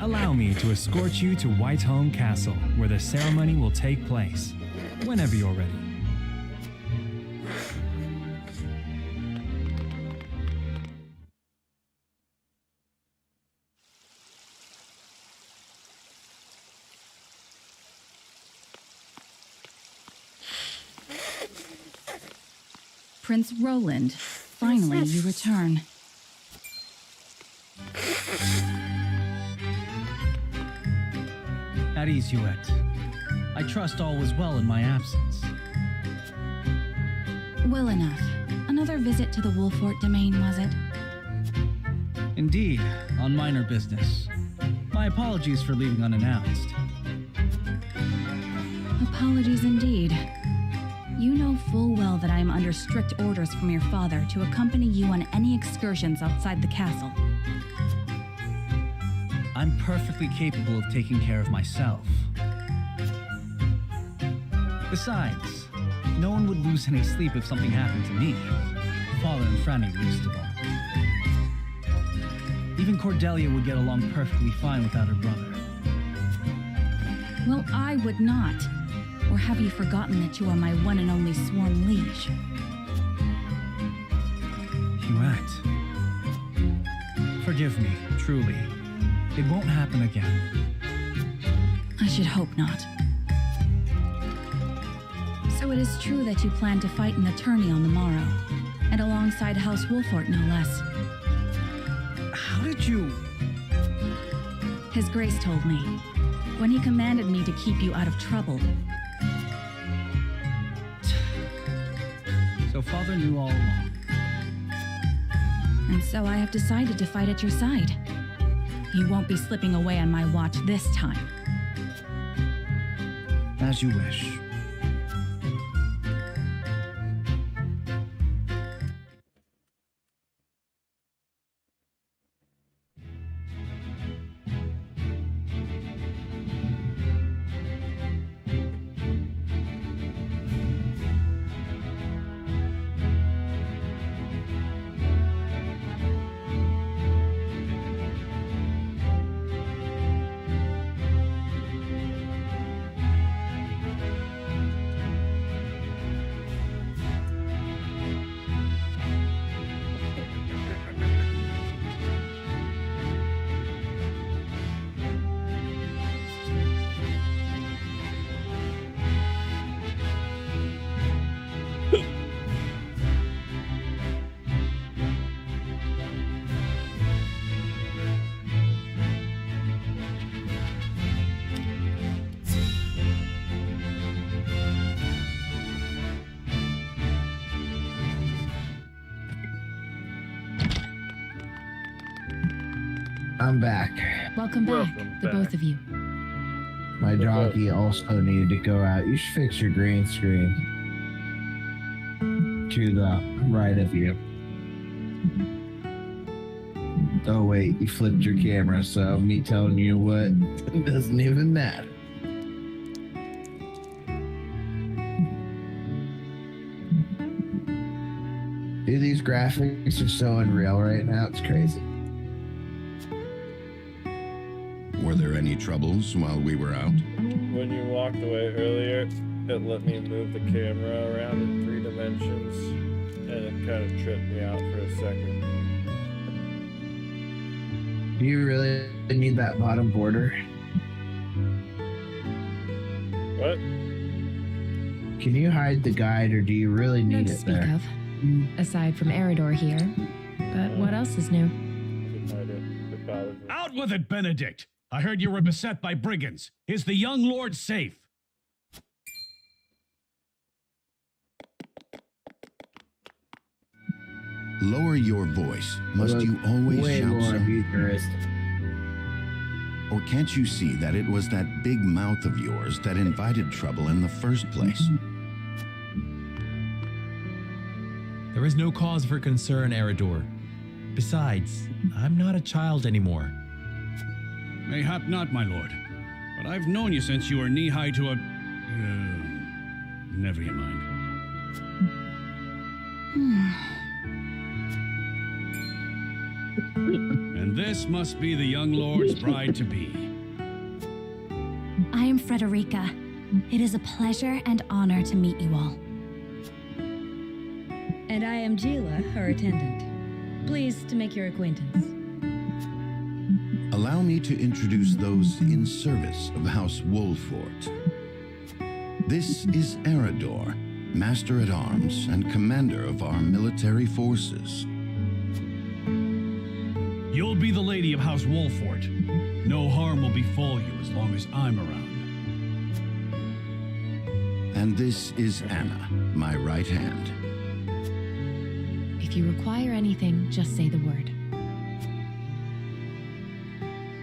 Allow me to escort you to Whiteholm Castle, where the ceremony will take place, whenever you're ready. Prince Roland, finally you return. At ease, Huette. I trust all was well in my absence. Well enough. Another visit to the Wolfort domain, was it? Indeed, on minor business. My apologies for leaving unannounced. Apologies indeed. You know full well that I am under strict orders from your father to accompany you on any excursions outside the castle. I'm perfectly capable of taking care of myself. Besides, no one would lose any sleep if something happened to me. Father and Franny least of all. Even Cordelia would get along perfectly fine without her brother. Well, I would not. Or have you forgotten that you are my one and only sworn liege? Huette. Forgive me, truly. It won't happen again. I should hope not. So it is true that you plan to fight in the tourney on the morrow, and alongside House Wolfort, no less. How did you... His Grace told me, when he commanded me to keep you out of trouble. So Father knew all along. And so I have decided to fight at your side. You won't be slipping away on my watch this time. As you wish. I'm back. Welcome back, the both of you. My donkey also needed to go out. You should fix your green screen to the right of you. Oh wait, you flipped your camera, so me telling you what, it doesn't even matter. Dude, these graphics are so unreal right now, it's crazy. Were there any troubles while we were out? When you walked away earlier, it let me move the camera around in 3 dimensions, and it kind of tripped me out for a second. Do you really need that bottom border? What? Can you hide the guide, or do you really need it speak there? of, aside from Eridor here. But what else is new? Out with it, Benedict! I heard you were beset by brigands. Is the young lord safe? Lower your voice. Must you always way shout more so? Bucharest. Or can't you see that it was that big mouth of yours that invited trouble in the first place? There is no cause for concern, Eridor. Besides, I'm not a child anymore. Mayhap not, my lord. But I've known you since you were knee-high to a... never you mind. And this must be the young lord's bride-to-be. I am Frederica. It is a pleasure and honor to meet you all. And I am Gila, her attendant. Pleased to make your acquaintance. Allow me to introduce those in service of House Wolfort. This is Eridor, Master-at-Arms and Commander of our military forces. You'll be the lady of House Wolfort. No harm will befall you as long as I'm around. And this is Anna, my right hand. If you require anything, just say the word.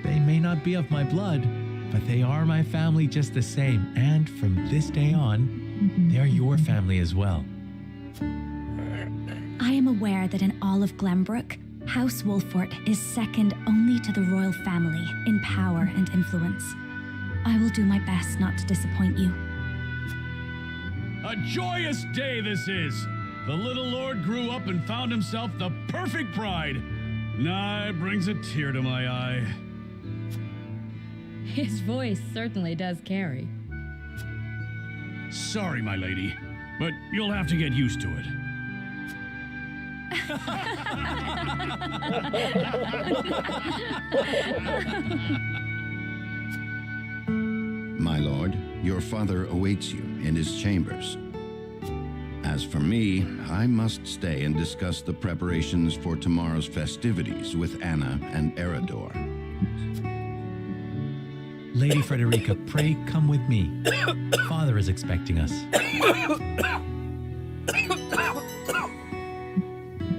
They may not be of my blood, but they are my family just the same, and from this day on, they are your family as well. I am aware that in all of Glenbrook, House Wolfort is second only to the royal family in power and influence. I will do my best not to disappoint you. A joyous day this is! The little lord grew up and found himself the perfect bride. Nigh brings a tear to my eye. His voice certainly does carry. Sorry, my lady, but you'll have to get used to it. My lord, your father awaits you in his chambers. As for me, I must stay and discuss the preparations for tomorrow's festivities with Anna and Eridor. Lady Frederica, pray come with me. Father is expecting us.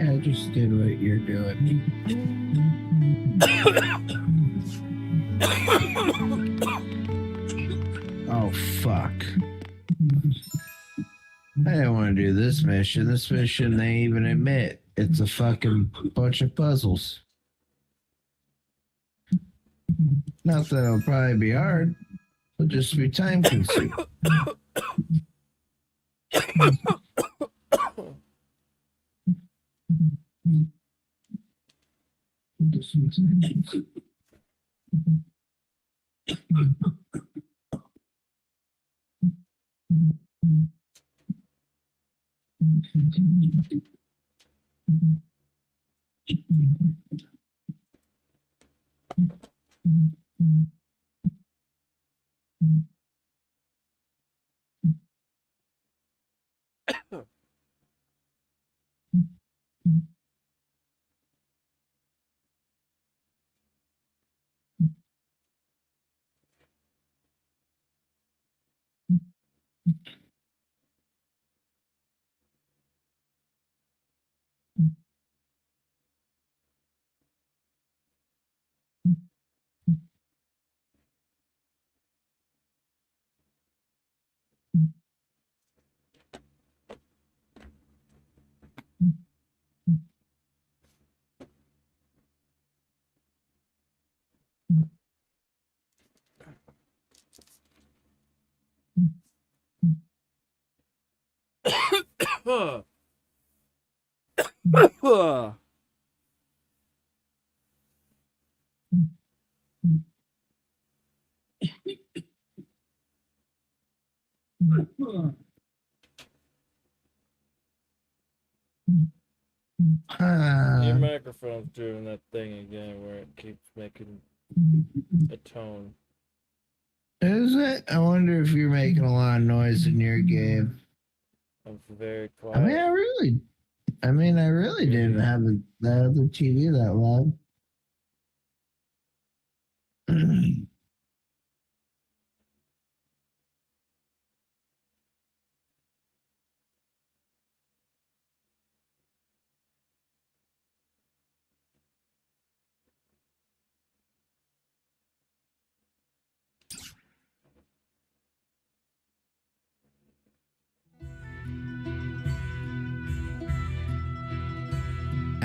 I just did what you're doing. Oh, fuck. I didn't want to do this mission. This mission, they even admit it's a fucking bunch of puzzles. Not that it'll probably be hard, it'll just be time consuming. Your microphone's doing that thing again where it keeps making a tone. Is it? I wonder if you're making a lot of noise in your game. I'm very quiet. I mean, I really didn't have the other TV that loud.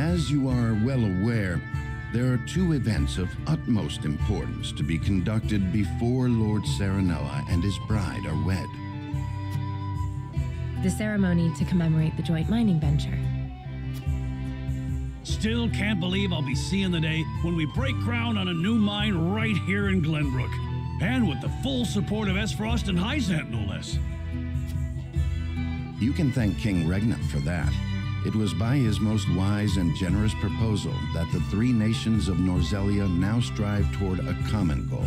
As you are well aware, there are two events of utmost importance to be conducted before Lord Serenella and his bride are wed. The ceremony to commemorate the joint mining venture. Still can't believe I'll be seeing the day when we break ground on a new mine right here in Glenbrook. And with the full support of Esfrost and Hyzant, no less. You can thank King Regnant for that. It was by his most wise and generous proposal that the three nations of Norzelia now strive toward a common goal.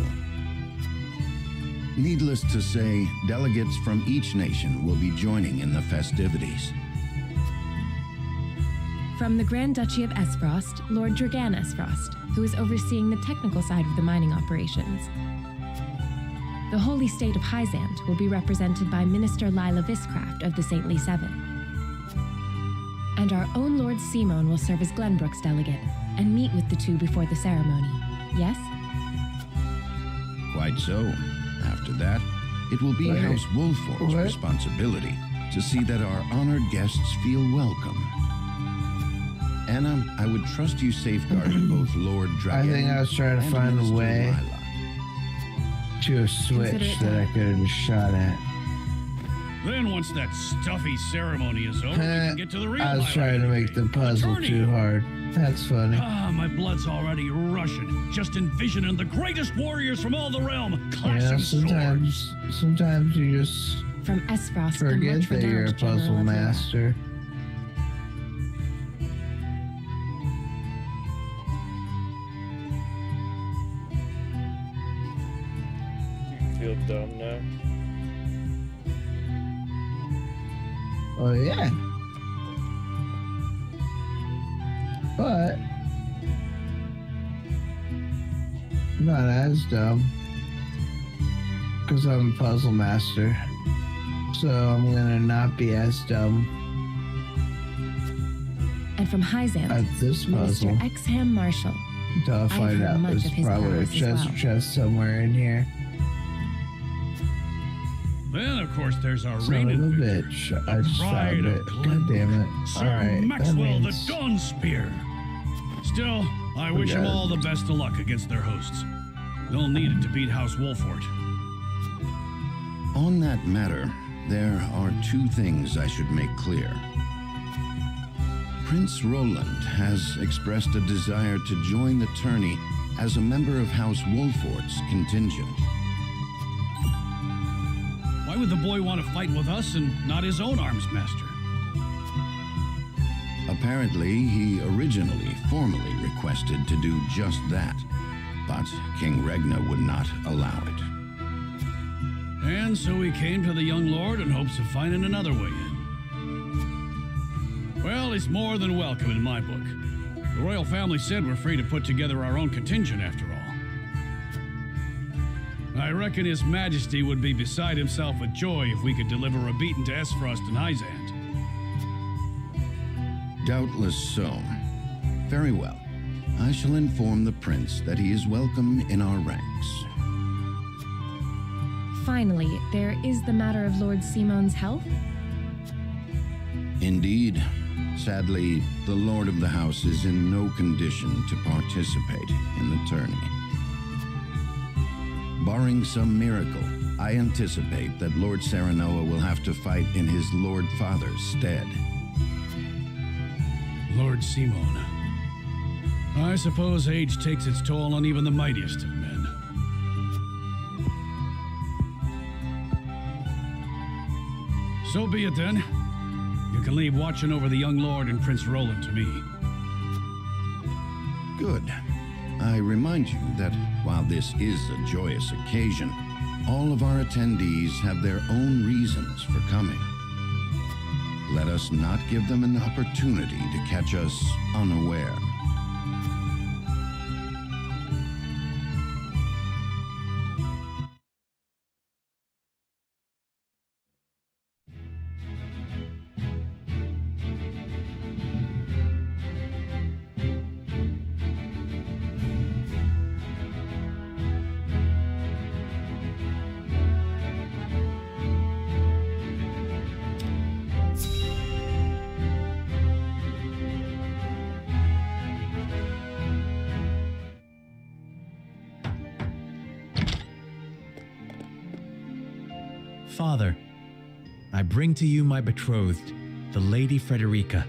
Needless to say, delegates from each nation will be joining in the festivities. From the Grand Duchy of Esfrost, Lord Dragan Esfrost, who is overseeing the technical side of the mining operations. The Holy State of Hyzant will be represented by Minister Lila Viscraft of the Saintly Seven. And our own Lord Simon will serve as Glenbrook's delegate and meet with the two before the ceremony. Yes? Quite so. After that, it will be House Wolfort's responsibility to see that our honored guests feel welcome. Anna, I would trust you safeguarded both Lord Dragan. I think I was trying to find a way to a switch that I could have just shot at. Then once that stuffy ceremony is over, we can get to the real I was trying to make the puzzle too hard. That's funny. Ah, my blood's already rushing, just envisioning the greatest warriors from all the realm clashing swords. Sometimes you just From Esfrost, forget that you're a puzzle master. Feel dumb now? Oh yeah. But not as dumb. Because I'm a puzzle master. So I'm gonna not be as dumb. And from Hyzant, at this Minister puzzle. Exham Marshall. Until I find out there's probably a treasure chest somewhere in here. Then, of course, there's our Son of a reigning bitch. I just found it. God damn it. Sir Alright. Maxwell the Dawn Spear. Still, I wish them Okay. all the best of luck against their hosts. They'll need it to beat House Wolfort. On that matter, there are two things I should make clear. Prince Roland has expressed a desire to join the tourney as a member of House Wolfort's contingent. Why would the boy want to fight with us and not his own arms master? Apparently, he originally formally requested to do just that, but King Regna would not allow it. And so he came to the young lord in hopes of finding another way in. Well, he's more than welcome in my book. The royal family said we're free to put together our own contingent after all. I reckon His Majesty would be beside himself with joy if we could deliver a beating to Esfrost and Hyzant. Doubtless so. Very well. I shall inform the prince that he is welcome in our ranks. Finally, there is the matter of Lord Simon's health. Indeed. Sadly, the Lord of the House is in no condition to participate in the tourney. Barring some miracle, I anticipate that Lord Serenoa will have to fight in his Lord Father's stead. Lord Simon. I suppose age takes its toll on even the mightiest of men. So be it then. You can leave watching over the young lord and Prince Roland to me. Good. I remind you that while this is a joyous occasion, all of our attendees have their own reasons for coming. Let us not give them an opportunity to catch us unaware. Father, I bring to you my betrothed, the Lady Frederica.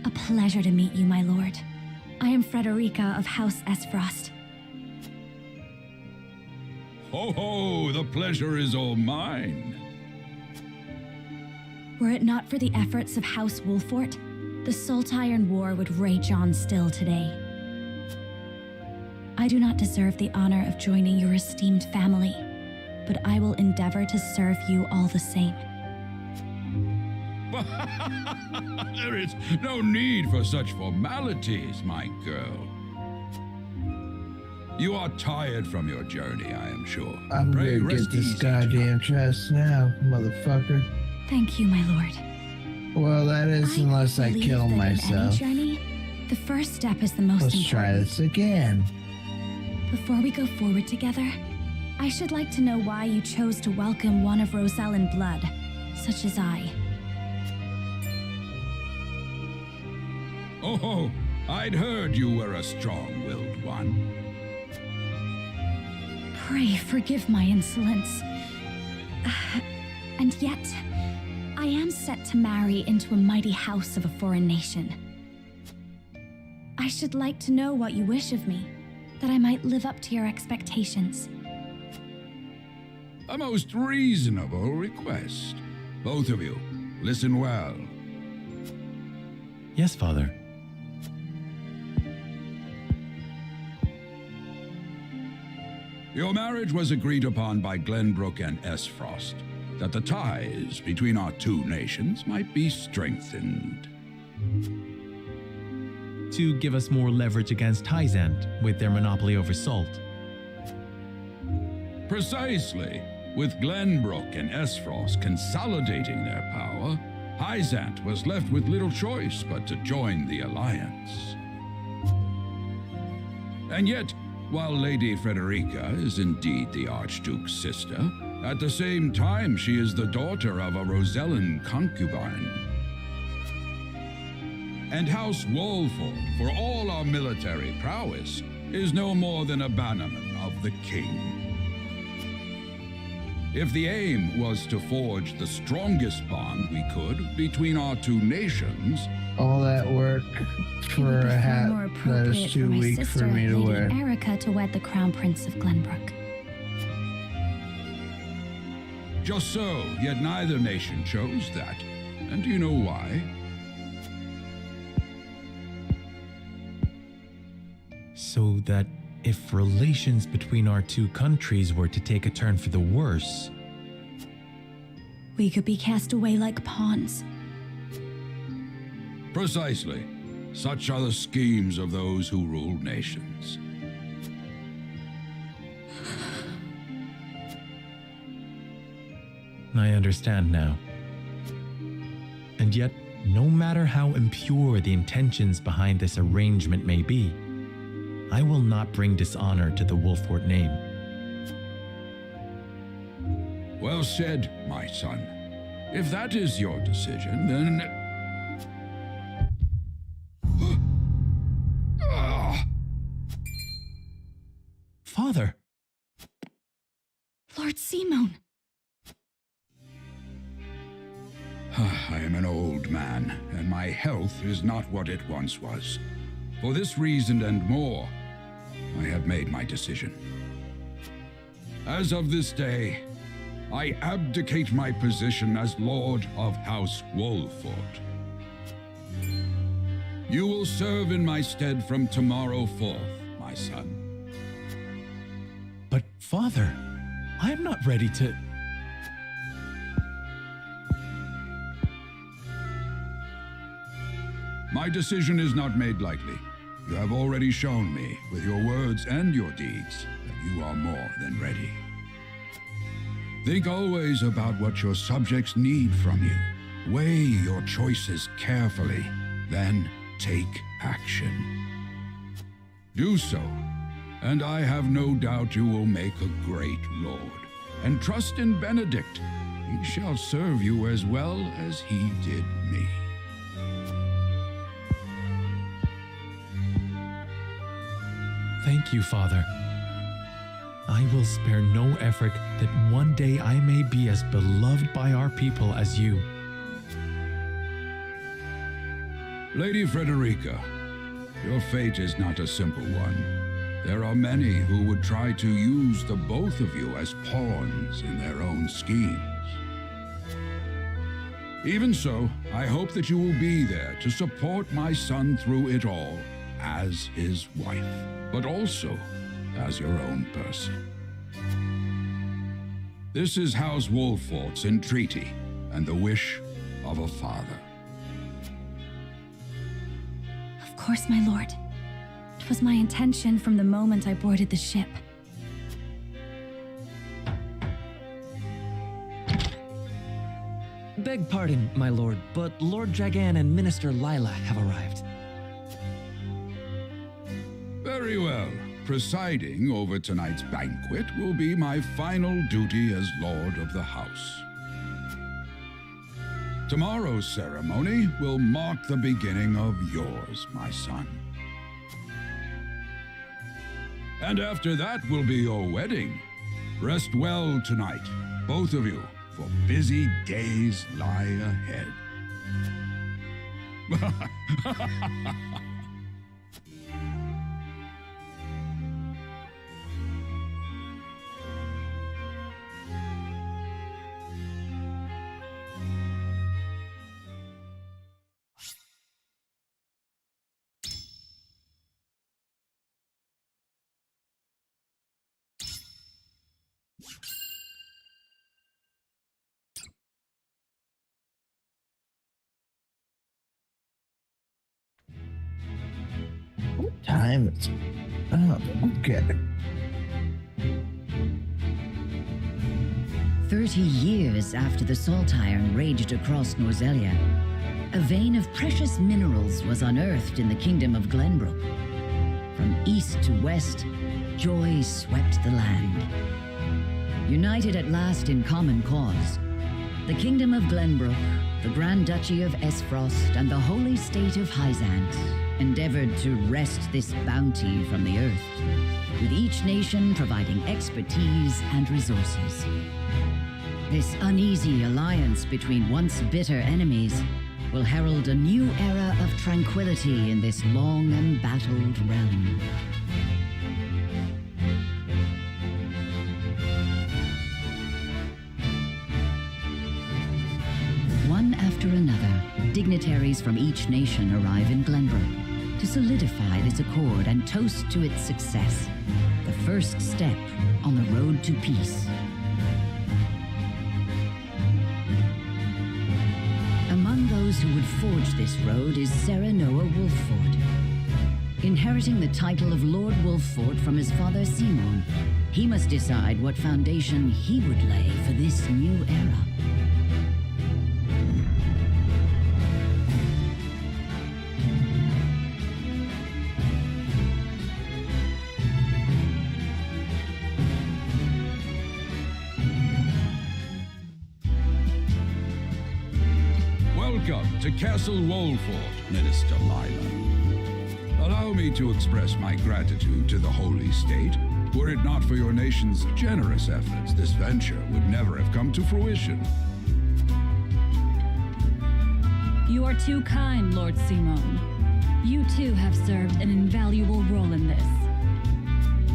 A pleasure to meet you, my lord. I am Frederica of House Esfrost. Ho ho, the pleasure is all mine. Were it not for the efforts of House Wolfort, the Saltiron War would rage on still today. I do not deserve the honor of joining your esteemed family, but I will endeavor to serve you all the same. There is no need for such formalities, my girl. You are tired from your journey, I am sure. I'm Pray gonna rest get this easy, goddamn chest now, motherfucker. Thank you, my lord. Well, that is unless I believe kill that myself. In any journey, the first step is the most Let's important. try this again. Before we go forward together, I should like to know why you chose to welcome one of Rosellan blood, such as I. Oh, I'd heard you were a strong-willed one. Pray forgive my insolence. And yet, I am set to marry into a mighty house of a foreign nation. I should like to know what you wish of me, that I might live up to your expectations. A most reasonable request. Both of you, listen well. Yes, Father. Your marriage was agreed upon by Glenbrook and Esfrost, that the ties between our two nations might be strengthened. To give us more leverage against Hyzant with their monopoly over salt. Precisely. With Glenbrook and Esfrost consolidating their power, Hyzant was left with little choice but to join the alliance. And yet, while Lady Frederica is indeed the Archduke's sister, at the same time she is the daughter of a Rosellan concubine. And House Wolford, for all our military prowess, is no more than a bannerman of the king. If the aim was to forge the strongest bond we could between our two nations, all that work for a hat that is too weak for me to wear. Erica to wed the Crown Prince of Glenbrook. Just so, yet neither nation chose that. And do you know why? So that if relations between our two countries were to take a turn for the worse, we could be cast away like pawns. Precisely. Such are the schemes of those who rule nations. I understand now. And yet, no matter how impure the intentions behind this arrangement may be, I will not bring dishonor to the Wolfort name. Well said, my son. If that is your decision, then... Father! Lord Simon! I am an old man, and my health is not what it once was. For this reason and more, I have made my decision. As of this day, I abdicate my position as Lord of House Wolfort. You will serve in my stead from tomorrow forth, my son. But, Father, I am not ready to... My decision is not made lightly. You have already shown me, with your words and your deeds, that you are more than ready. Think always about what your subjects need from you. Weigh your choices carefully, then take action. Do so, and I have no doubt you will make a great lord. And trust in Benedict. He shall serve you as well as he did me. Thank you, Father. I will spare no effort that one day I may be as beloved by our people as you. Lady Frederica, your fate is not a simple one. There are many who would try to use the both of you as pawns in their own schemes. Even so, I hope that you will be there to support my son through it all, as his wife, but also as your own person. This is House Wolfort's entreaty and the wish of a father. Of course, my lord. It was my intention from the moment I boarded the ship. Beg pardon, my lord, but Lord Dragan and Minister Lila have arrived. Very well. Presiding over tonight's banquet will be my final duty as Lord of the House. Tomorrow's ceremony will mark the beginning of yours, my son. And after that will be your wedding. Rest well tonight, both of you, for busy days lie ahead. What time is it? Oh, okay. 30 years after the Salt Iron raged across Norzelia, a vein of precious minerals was unearthed in the kingdom of Glenbrook. From east to west, joy swept the land. United at last in common cause, the kingdom of Glenbrook, the Grand Duchy of Esfrost, and the holy state of Hyzant endeavored to wrest this bounty from the earth, with each nation providing expertise and resources. This uneasy alliance between once bitter enemies will herald a new era of tranquility in this long embattled realm. One after another, dignitaries from each nation arrive in Glenbrook to solidify this accord and toast to its success, the first step on the road to peace. Among those who would forge this road is Sarah Noah Wolfford. Inheriting the title of Lord Wolfford from his father Simon, he must decide what foundation he would lay for this new era. Welcome to Castle Wolford, Minister Lila. Allow me to express my gratitude to the Holy State. Were it not for your nation's generous efforts, this venture would never have come to fruition. You are too kind, Lord Simon. You too have served an invaluable role in this.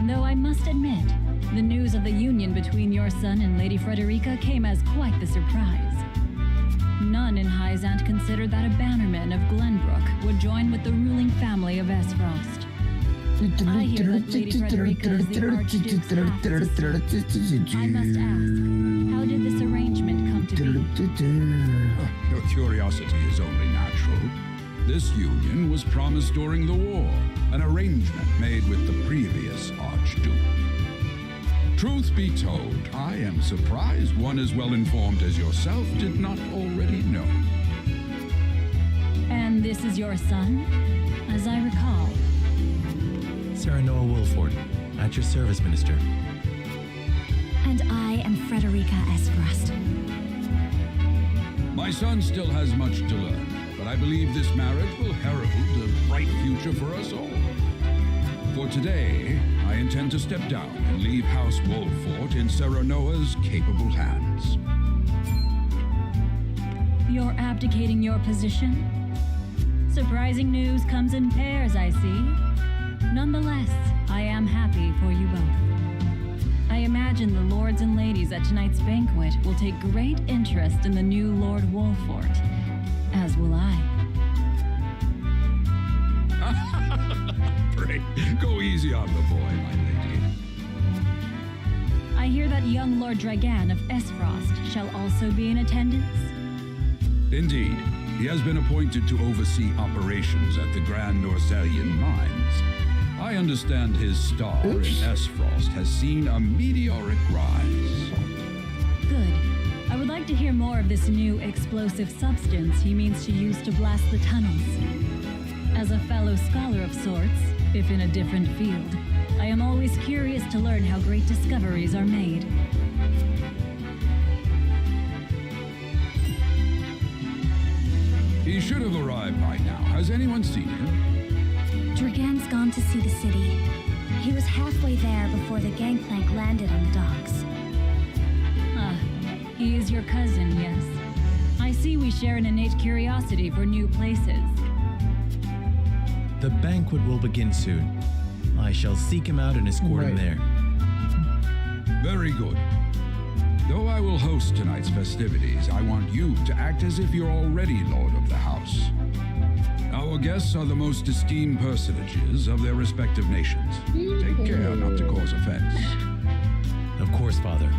Though I must admit, the news of the union between your son and Lady Frederica came as quite the surprise. None in Hyzant considered that a bannerman of Glenbrook would join with the ruling family of Esfrost. I hear that Lady Frederica is the Archduke's half-sister. I must ask, how did this arrangement come to be? Your curiosity is only natural. This union was promised during the war, an arrangement made with the previous Archduke. Truth be told, I am surprised one as well informed as yourself did not already know. And this is your son, as I recall. Sarah Noah Wolfford, at your service, Minister. And I am Frederica Esfrost. My son still has much to learn, but I believe this marriage will herald a bright future for us all. For today, I intend to step down and leave House Wolfort in Serenoa's capable hands. You're abdicating your position? Surprising news comes in pairs, I see. Nonetheless, I am happy for you both. I imagine the lords and ladies at tonight's banquet will take great interest in the new Lord Wolfort, as will I. Pray, go easy on the boy, my lady. I hear that young Lord Dragan of Esfrost shall also be in attendance. Indeed, he has been appointed to oversee operations at the Grand Norselian mines. I understand his star in Esfrost has seen a meteoric rise. Good. I would like to hear more of this new explosive substance he means to use to blast the tunnels. As a fellow scholar of sorts, if in a different field, I am always curious to learn how great discoveries are made. He should have arrived by now. Has anyone seen him? Dragan's gone to see the city. He was halfway there before the gangplank landed on the docks. Ah, he is your cousin, yes. I see we share an innate curiosity for new places. The banquet will begin soon. I shall seek him out and escort him there. Very good. Though I will host tonight's festivities, I want you to act as if you're already Lord of the House. Our guests are the most esteemed personages of their respective nations. Take care not to cause offense. Of course, Father.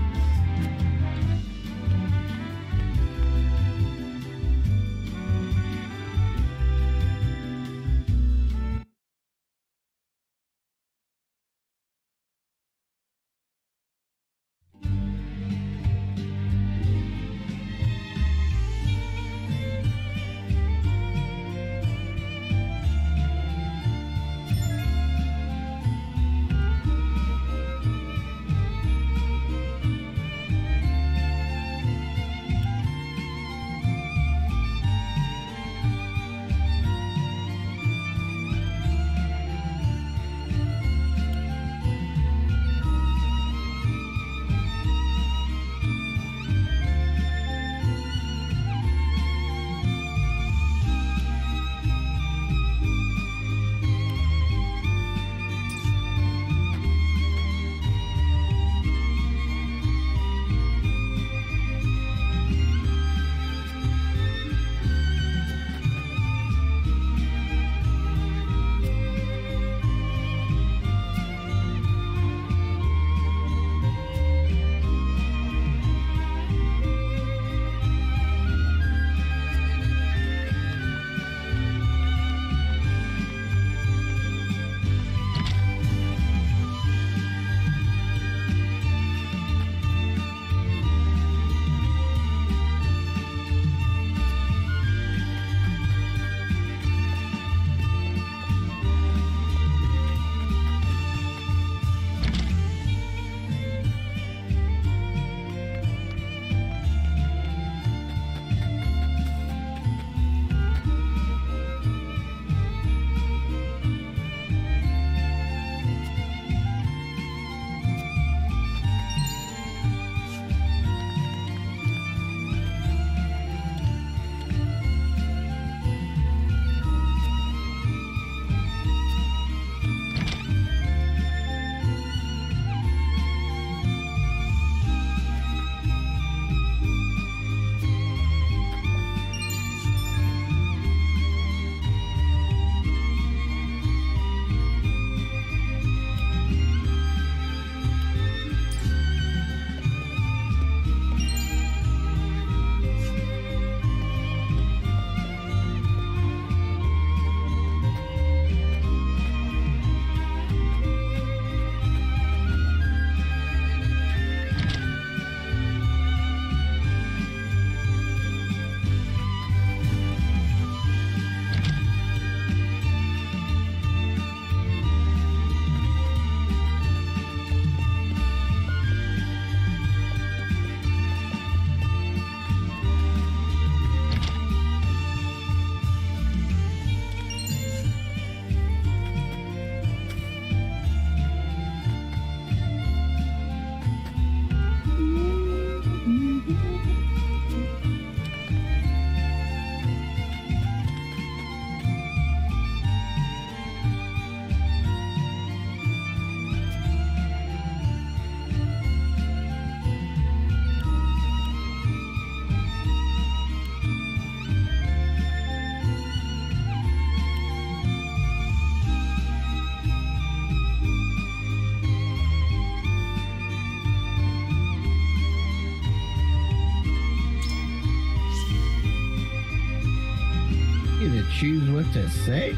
You get to choose what to say?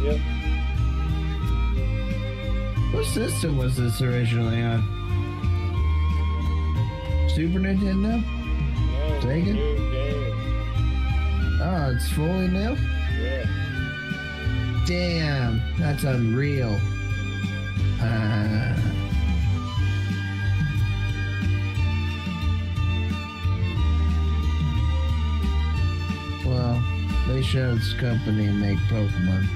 Yep. What system was this originally on? Super Nintendo? No, Sega? new game. Oh, it's fully new? Yeah. Damn, that's unreal. Well, they should this company make Pokemon.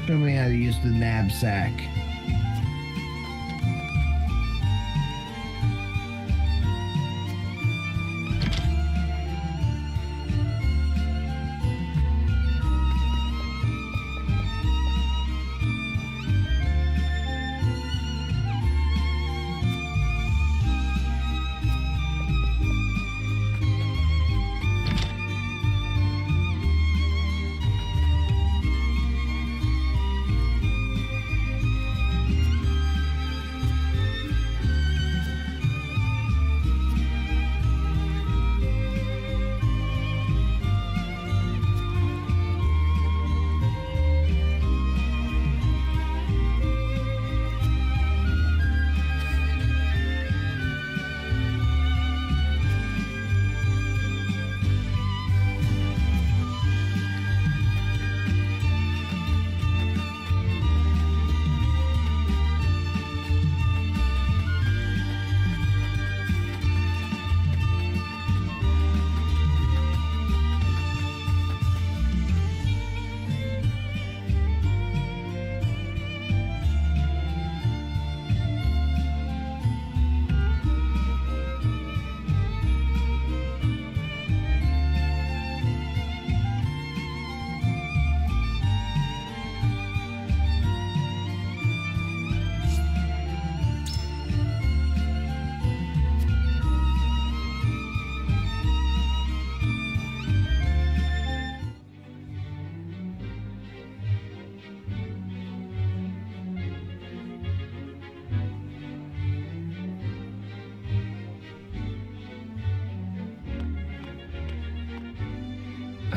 Show me how to use the knapsack.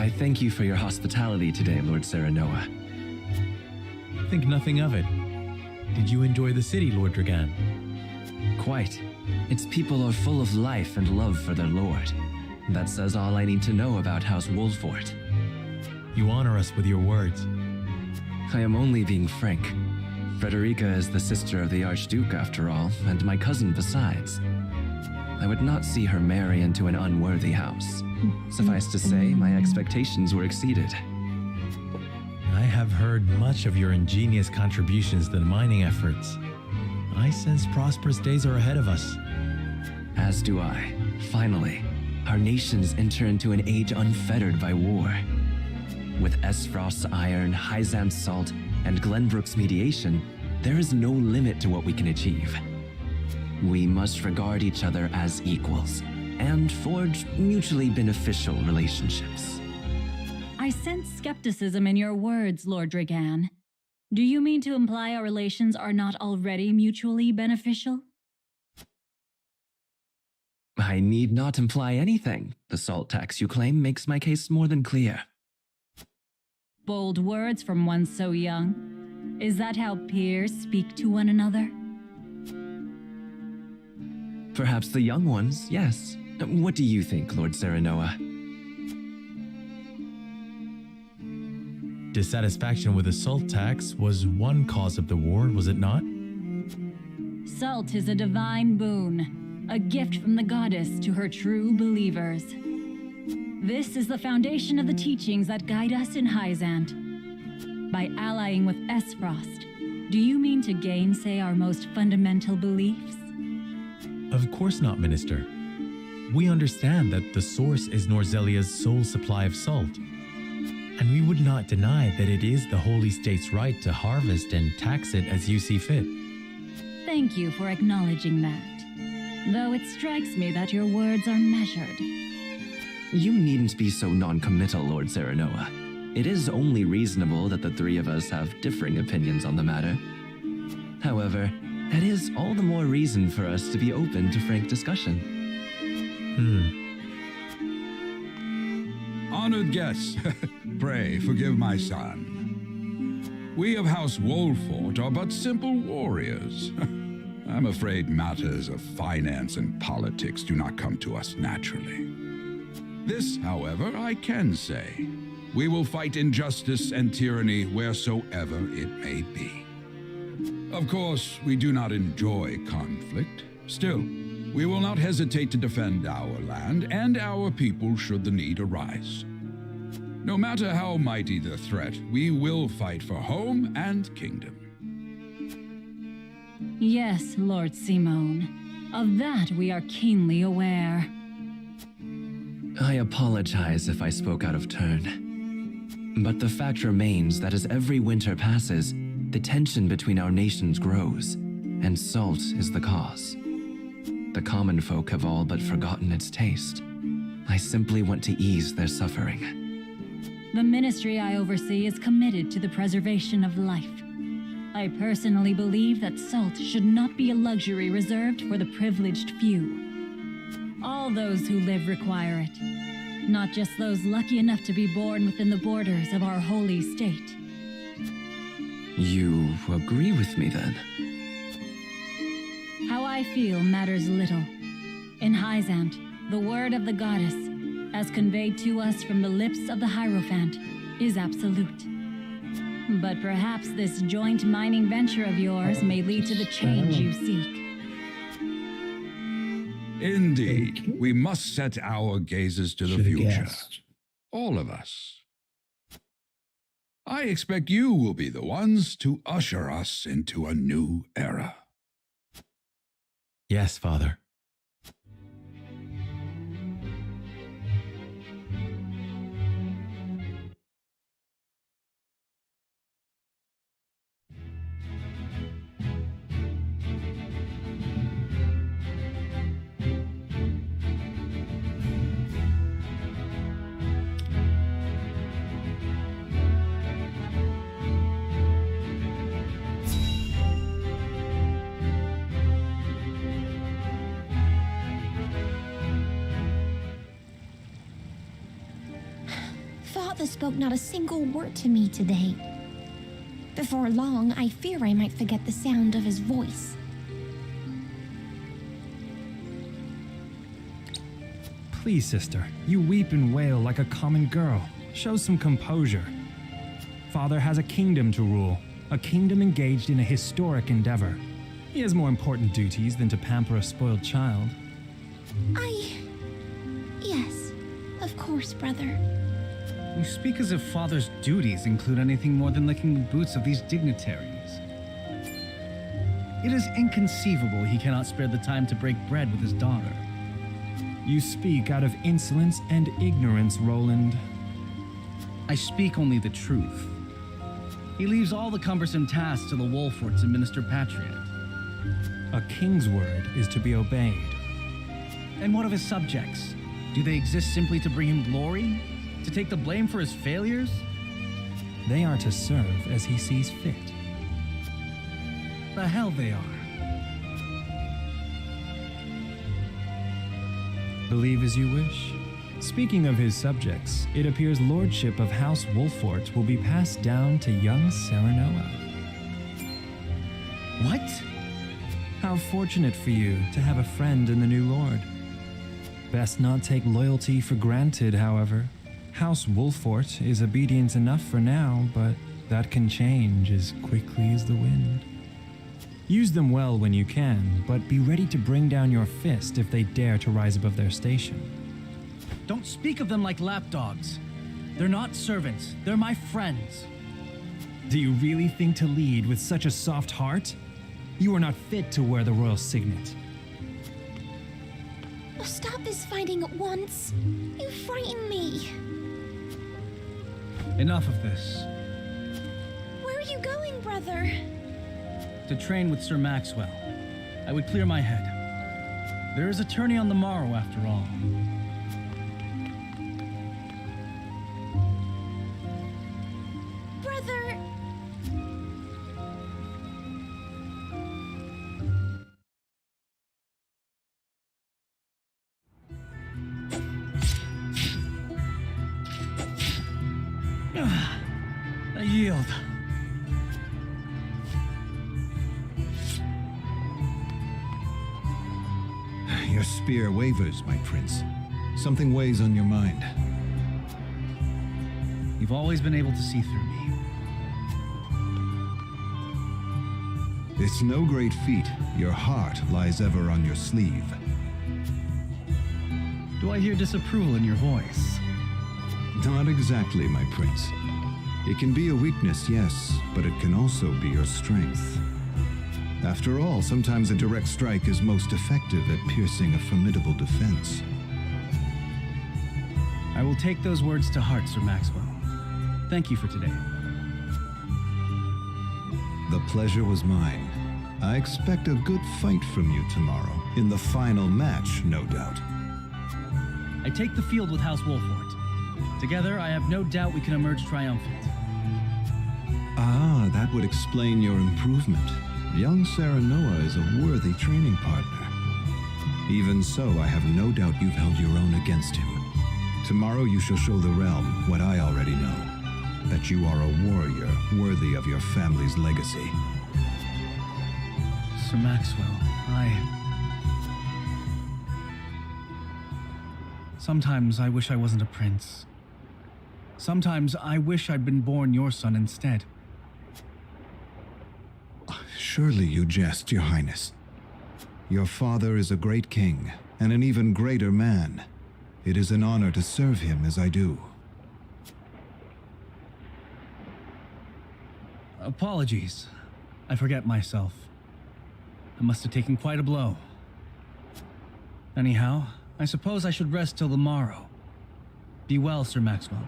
I thank you for your hospitality today, Lord Serenoa. Think nothing of it. Did you enjoy the city, Lord Dragan? Quite. Its people are full of life and love for their lord. That says all I need to know about House Wolfort. You honor us with your words. I am only being frank. Frederica is the sister of the Archduke, after all, and my cousin besides. I would not see her marry into an unworthy house. Suffice to say, my expectations were exceeded. I have heard much of your ingenious contributions to the mining efforts. I sense prosperous days are ahead of us. As do I. Finally, our nations enter into an age unfettered by war. With Esfrost's iron, Hyzam's salt, and Glenbrook's mediation, there is no limit to what we can achieve. We must regard each other as equals and forge mutually beneficial relationships. I sense skepticism in your words, Lord Dragan. Do you mean to imply our relations are not already mutually beneficial? I need not imply anything. The salt tax you claim makes my case more than clear. Bold words from one so young. Is that how peers speak to one another? Perhaps the young ones, yes. What do you think, Lord Serenoa? Dissatisfaction with the salt tax was one cause of the war, was it not? Salt is a divine boon, a gift from the goddess to her true believers. This is the foundation of the teachings that guide us in Hyzant. By allying with Esfrost, do you mean to gainsay our most fundamental beliefs? Of course not, Minister. We understand that the source is Norzelia's sole supply of salt, and we would not deny that it is the Holy State's right to harvest and tax it as you see fit. Thank you for acknowledging that, though it strikes me that your words are measured. You needn't be so non-committal, Lord Serenoa. It is only reasonable that the three of us have differing opinions on the matter. However, that is all the more reason for us to be open to frank discussion. Honored guests, pray forgive my son. We of House Wolfort are but simple warriors. I'm afraid matters of finance and politics do not come to us naturally. This, however, I can say. We will fight injustice and tyranny wheresoever it may be. Of course, we do not enjoy conflict. Still, we will not hesitate to defend our land and our people should the need arise. No matter how mighty the threat, we will fight for home and kingdom. Yes, Lord Simone. Of that we are keenly aware. I apologize if I spoke out of turn. But the fact remains that as every winter passes, the tension between our nations grows, and salt is the cause. The common folk have all but forgotten its taste. I simply want to ease their suffering. The ministry I oversee is committed to the preservation of life. I personally believe that salt should not be a luxury reserved for the privileged few. All those who live require it, not just those lucky enough to be born within the borders of our holy state. You agree with me then? How I feel matters little. In Hyzant, the word of the goddess, as conveyed to us from the lips of the Hierophant, is absolute. But perhaps this joint mining venture of yours may lead to the change you seek. Indeed, we must set our gazes to the future. All of us. I expect you will be the ones to usher us into a new era. Yes, Father. Father spoke not a single word to me today. Before long, I fear I might forget the sound of his voice. Please, sister, you weep and wail like a common girl. Show some composure. Father has a kingdom to rule, a kingdom engaged in a historic endeavor. He has more important duties than to pamper a spoiled child. Yes, of course, brother. You speak as if Father's duties include anything more than licking the boots of these dignitaries. It is inconceivable he cannot spare the time to break bread with his daughter. You speak out of insolence and ignorance, Roland. I speak only the truth. He leaves all the cumbersome tasks to the Wolforts and Minister Patriot. A king's word is to be obeyed. And what of his subjects? Do they exist simply to bring him glory? To take the blame for his failures? They are to serve as he sees fit. The hell they are. Believe as you wish. Speaking of his subjects, it appears lordship of House Wolfort will be passed down to young Serenoa. What? How fortunate for you to have a friend in the new lord. Best not take loyalty for granted, however. House Wolfort is obedient enough for now, but that can change as quickly as the wind. Use them well when you can, but be ready to bring down your fist if they dare to rise above their station. Don't speak of them like lapdogs. They're not servants, they're my friends. Do you really think to lead with such a soft heart? You are not fit to wear the royal signet. Oh, stop this fighting at once. You frighten me. Enough of this. Where are you going, brother? To train with Sir Maxwell. I would clear my head. There is a tourney on the morrow, after all. Brother! I yield. Your spear wavers, my prince. Something weighs on your mind. You've always been able to see through me. It's no great feat. Your heart lies ever on your sleeve. Do I hear disapproval in your voice? Not exactly, my prince. It can be a weakness, yes, but it can also be your strength. After all, sometimes a direct strike is most effective at piercing a formidable defense. I will take those words to heart, Sir Maxwell. Thank you for today. The pleasure was mine. I expect a good fight from you tomorrow, in the final match, no doubt. I take the field with House Wolfort. Together, I have no doubt we can emerge triumphant. Ah, that would explain your improvement. Young Serenoa is a worthy training partner. Even so, I have no doubt you've held your own against him. Tomorrow you shall show the realm what I already know. That you are a warrior worthy of your family's legacy. Sir Maxwell, Sometimes I wish I wasn't a prince. Sometimes I wish I'd been born your son instead. Surely you jest, Your Highness. Your father is a great king, and an even greater man. It is an honor to serve him as I do. Apologies. I forget myself. I must have taken quite a blow. Anyhow, I suppose I should rest till the morrow. Be well, Sir Maxwell.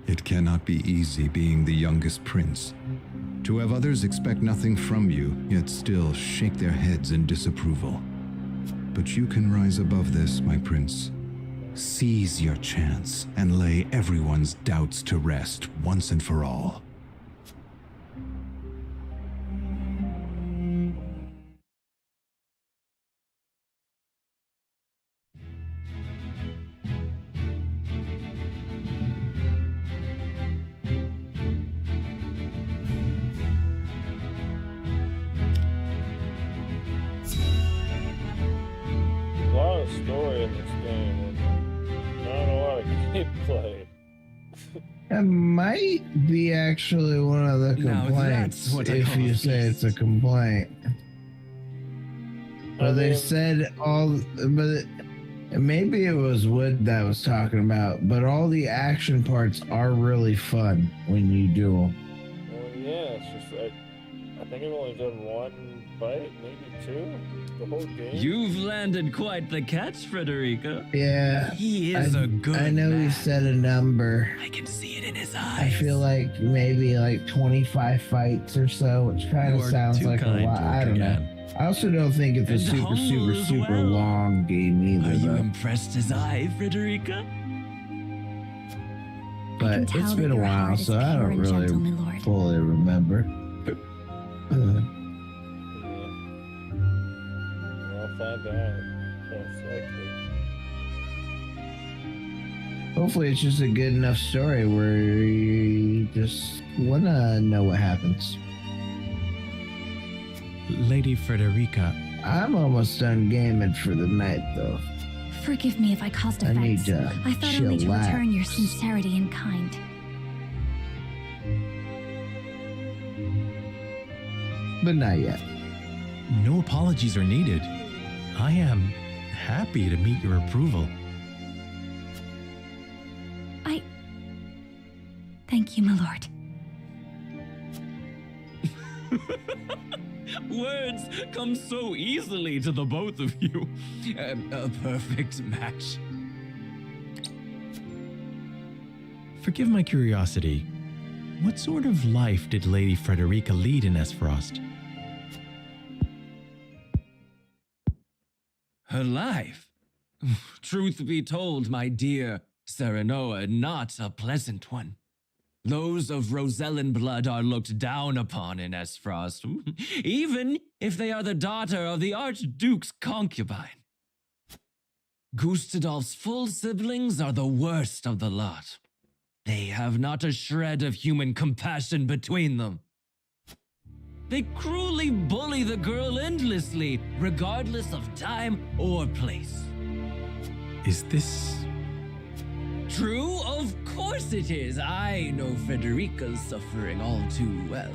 It cannot be easy being the youngest prince. To have others expect nothing from you, yet still shake their heads in disapproval. But you can rise above this, my prince. Seize your chance and lay everyone's doubts to rest once and for all. A lot of story in this game. Not a lot of gameplay. It might be actually one of the Now complaints that's what I if call you a say it's a complaint. But they said maybe it was Wood that was talking about, but all the action parts are really fun when you do them. Well, yeah, it's just like I think I've only done one fight, maybe two, the whole game. You've landed quite the catch, Frederica. Yeah. He is a good I know man. he said a number. I can see it in his eyes. I feel like maybe like 25 fights or so, which kind You of are sounds too like a kind lot. to I don't know. Dragan. I also don't think it's a And super, humble as super well. long game either, Are you though. impressed as I, Frederica? But tell it's that been a your while, heart is so I pure don't and really gentle, my lord. fully remember. I'll find out. Most likely. Hopefully it's just a good enough story where you just wanna know what happens. Lady Frederica, I'm almost done gaming for the night, though. Forgive me if I caused I need offense. to I thought only to chillax. return your sincerity and kind. But not yet. no apologies are needed. I am happy to meet your approval. Thank you, my lord. Words come so easily to the both of you. A perfect match. Forgive my curiosity. What sort of life did Lady Frederica lead in Esfrost? Her life? Truth be told, my dear Serenoa, not a pleasant one. Those of Rosellan blood are looked down upon in Esfrost, even if they are the daughter of the Archduke's concubine. Gustadolf's full siblings are the worst of the lot. They have not a shred of human compassion between them. They cruelly bully the girl endlessly, regardless of time or place. Is this... True? Of course it is. I know Frederica's suffering all too well.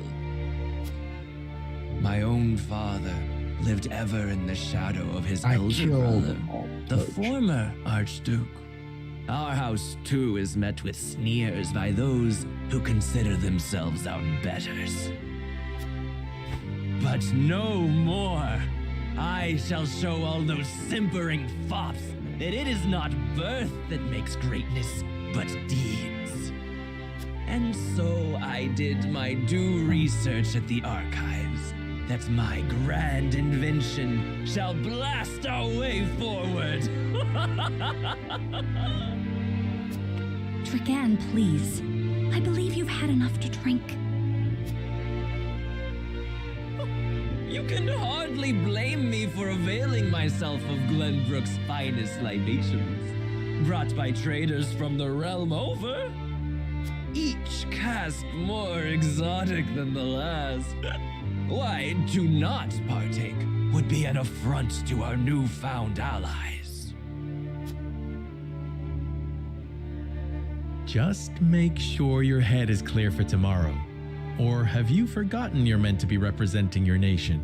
My own father lived ever in the shadow of his elder brother, the former Archduke. Our house, too, is met with sneers by those who consider themselves our betters. But no more. I shall show all those simpering fops that it is not birth that makes greatness, but deeds. And so I did my due research at the archives, that my grand invention shall blast our way forward. Dragan, please. I believe you've had enough to drink. You can hardly blame me for availing myself of Glenbrook's finest libations, brought by traders from the realm over. Each cask more exotic than the last. Why, to not partake would be an affront to our newfound allies. Just make sure your head is clear for tomorrow. Or have you forgotten you're meant to be representing your nation?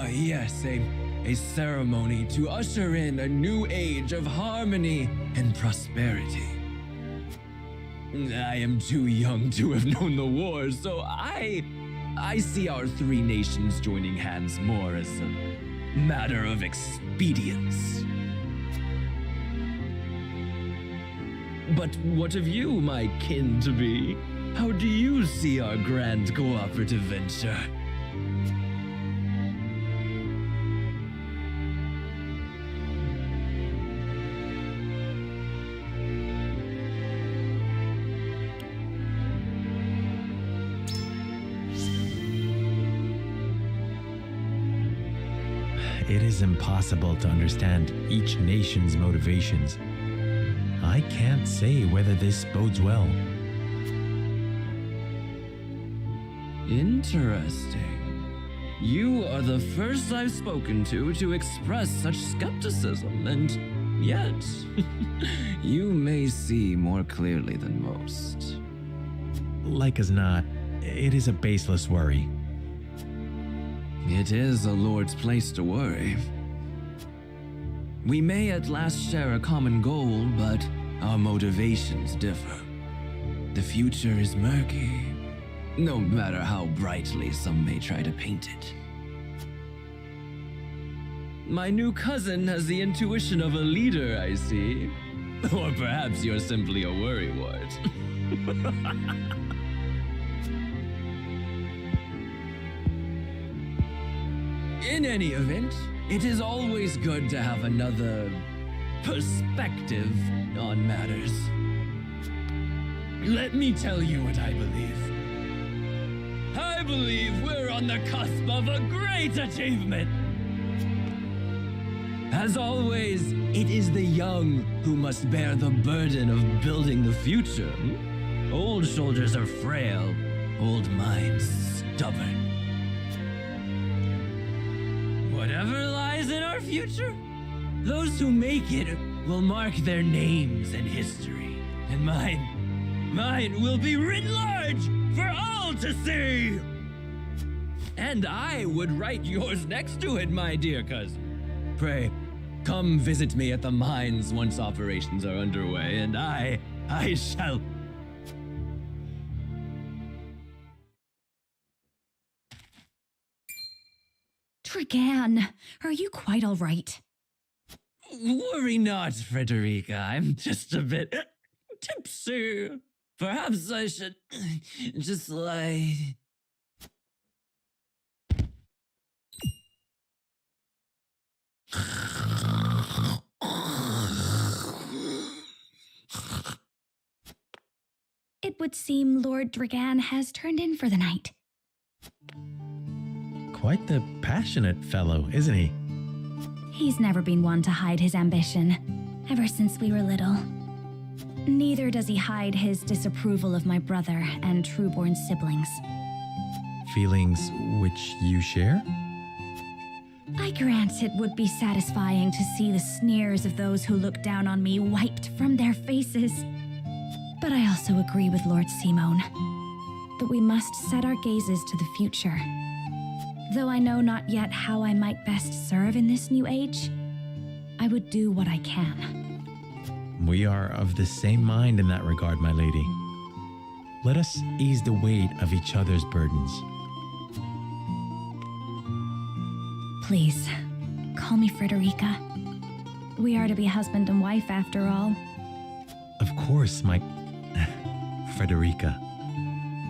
Yes, a ceremony to usher in a new age of harmony and prosperity. I am too young to have known the wars, so I see our three nations joining hands more as a matter of expedience. But what of you, my kin-to-be? How do you see our grand cooperative venture? It is impossible to understand each nation's motivations. I can't say whether this bodes well. Interesting. You are the first I've spoken to express such skepticism, and yet, you may see more clearly than most. Like as not, it is a baseless worry. It is a lord's place to worry. We may at last share a common goal, but our motivations differ. The future is murky, no matter how brightly some may try to paint it. My new cousin has the intuition of a leader, I see. Or perhaps you're simply a worrywart. In any event, it is always good to have another perspective on matters. Let me tell you what I believe. I believe we're on the cusp of a great achievement. As always, it is the young who must bear the burden of building the future. Old shoulders are frail, old minds stubborn. Whatever lies in our future, those who make it will mark their names in history. And mine will be written large for all to see. And I would write yours next to it, my dear cousin. Pray, come visit me at the mines once operations are underway, and I shall... Dragan, are you quite all right? Worry not, Frederica. I'm just a bit tipsy. Perhaps I should just lie... It would seem Lord Dragan has turned in for the night. Quite the passionate fellow, isn't he? He's never been one to hide his ambition, ever since we were little. Neither does he hide his disapproval of my brother and trueborn siblings. Feelings which you share? I grant it would be satisfying to see the sneers of those who look down on me wiped from their faces. But I also agree with Lord Simone that we must set our gazes to the future. Though I know not yet how I might best serve in this new age, I would do what I can. We are of the same mind in that regard, my lady. Let us ease the weight of each other's burdens. Please, call me Frederica. We are to be husband and wife after all. Of course, my... Frederica.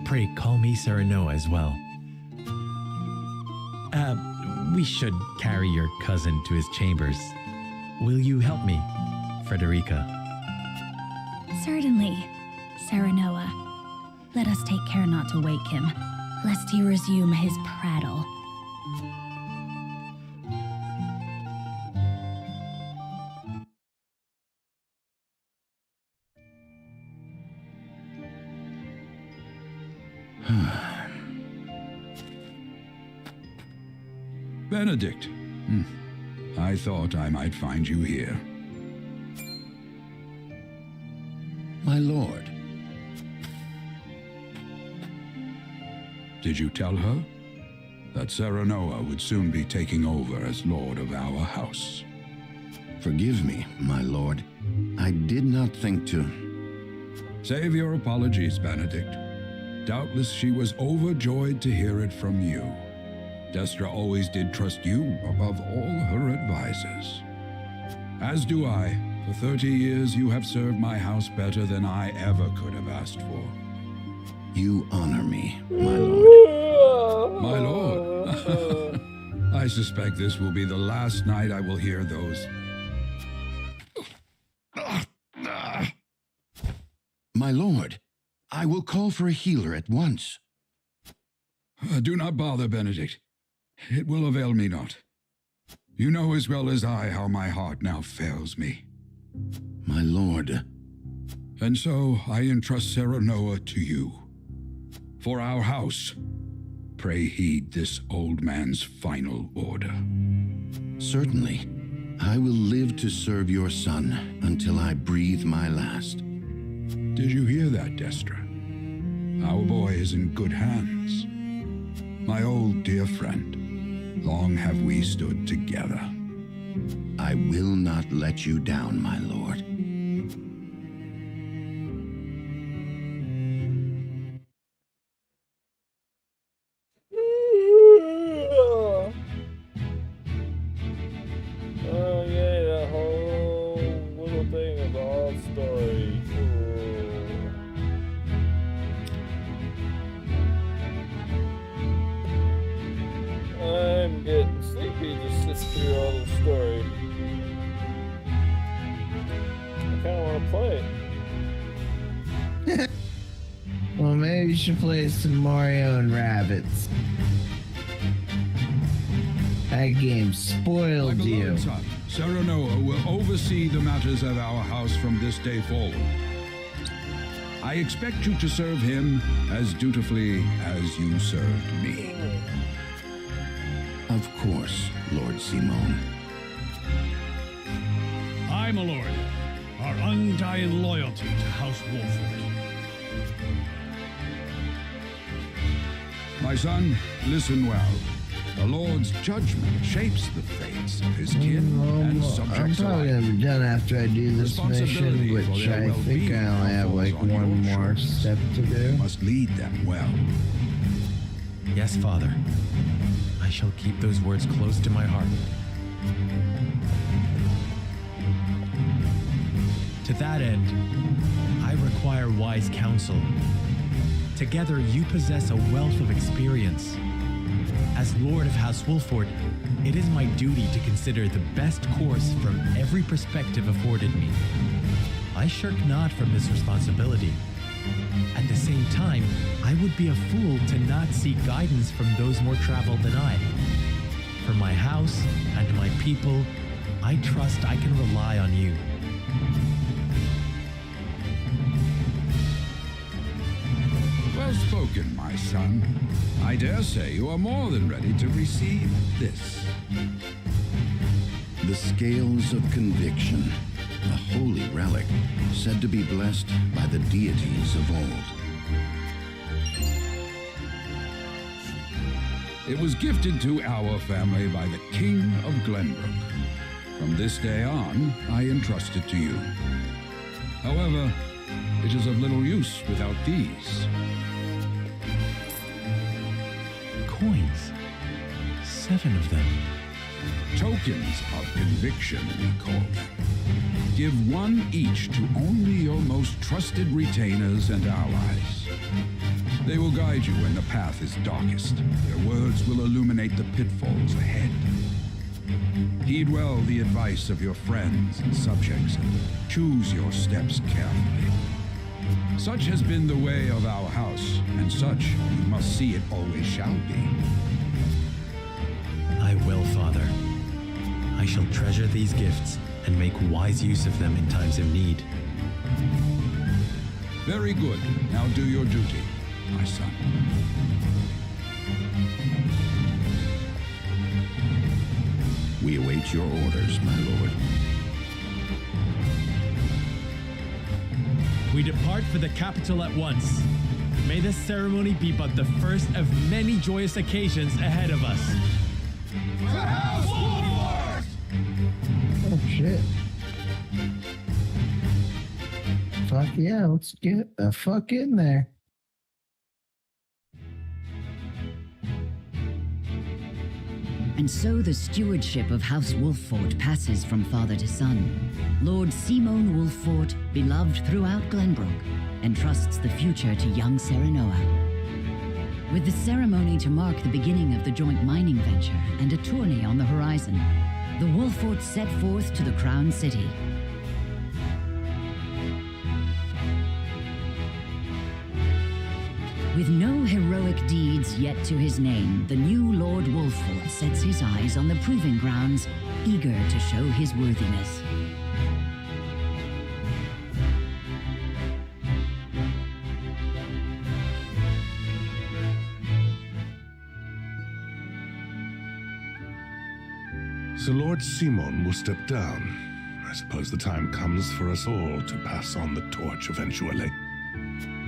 Pray call me Serenoa as well. We should carry your cousin to his chambers. Will you help me, Frederica? Certainly, Serenoa. Let us take care not to wake him, lest he resume his prattle. Benedict. I thought I might find you here. My lord. Did you tell her that Serenoa would soon be taking over as lord of our house? Forgive me, my lord. I did not think to... Save your apologies, Benedict. Doubtless she was overjoyed to hear it from you. Destra always did trust you above all her advisors. As do I. For 30 years you have served my house better than I ever could have asked for. You honor me, my lord. My lord? I suspect this will be the last night I will hear those. My lord, I will call for a healer at once. Do not bother, Benedict. It will avail me not. You know as well as I how my heart now fails me. My lord. And so I entrust Serenoa to you. For our house, pray heed this old man's final order. Certainly. I will live to serve your son until I breathe my last. Did you hear that, Destra? Our boy is in good hands. My old dear friend. Long have we stood together. I will not let you down, my lord. we should play some Mario and Rabbids. That game spoiled My you. beloved son, Serenoa will oversee the matters of our house from this day forward. I expect you to serve him as dutifully as you served me. Of course, Lord Simone. I, my lord, our undying loyalty to House Wolford. My son, listen well. The Lord's judgment shapes the fates of his kin and I'm subjects probably alike. gonna be done after I do this mission, Responsibility for which their I think well-being I only have like falls on one your more shoulders. step to do. You must lead them well. Yes, Father. I shall keep those words close to my heart. To that end, I require wise counsel. Together, you possess a wealth of experience. As Lord of House Wolford, it is my duty to consider the best course from every perspective afforded me. I shirk not from this responsibility. At the same time, I would be a fool to not seek guidance from those more traveled than I. For my house and my people, I trust I can rely on you. Well spoken, my son. I dare say you are more than ready to receive this. The scales of conviction, a holy relic said to be blessed by the deities of old. It was gifted to our family by the King of Glenbrook. From this day on, I entrust it to you. However, it is of little use without these. Coins. 7 of them. Tokens of conviction, we call them. Give one each to only your most trusted retainers and allies. They will guide you when the path is darkest. Their words will illuminate the pitfalls ahead. Heed well the advice of your friends and subjects, and choose your steps carefully. Such has been the way of our house, and such you must see it always shall be. I will, Father. I shall treasure these gifts and make wise use of them in times of need. Very good. Now do your duty, my son. We await your orders, my lord. We depart for the capital at once. May this ceremony be but the first of many joyous occasions ahead of us. Oh shit. Fuck yeah, let's get the fuck in there. And so the stewardship of House Wolford passes from father to son. Lord Simone Wolford, beloved throughout Glenbrook, entrusts the future to young Serenoa. With the ceremony to mark the beginning of the joint mining venture and a tourney on the horizon, the Wolfords set forth to the Crown City. With no heroic deeds yet to his name, the new Lord Wolford sets his eyes on the proving grounds, eager to show his worthiness. So Lord Simon will step down. I suppose the time comes for us all to pass on the torch eventually.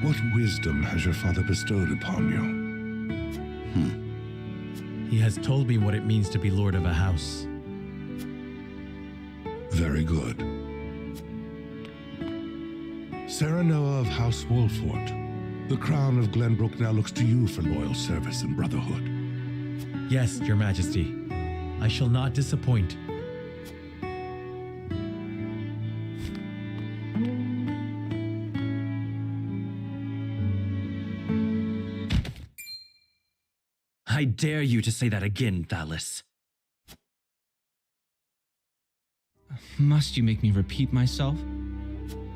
What wisdom has your father bestowed upon you? He has told me what it means to be lord of a house. Very good. Serenoa of House Wolford, the crown of Glenbrook now looks to you for loyal service and brotherhood. Yes, Your Majesty. I shall not disappoint. I dare you to say that again, Thalis. Must you make me repeat myself?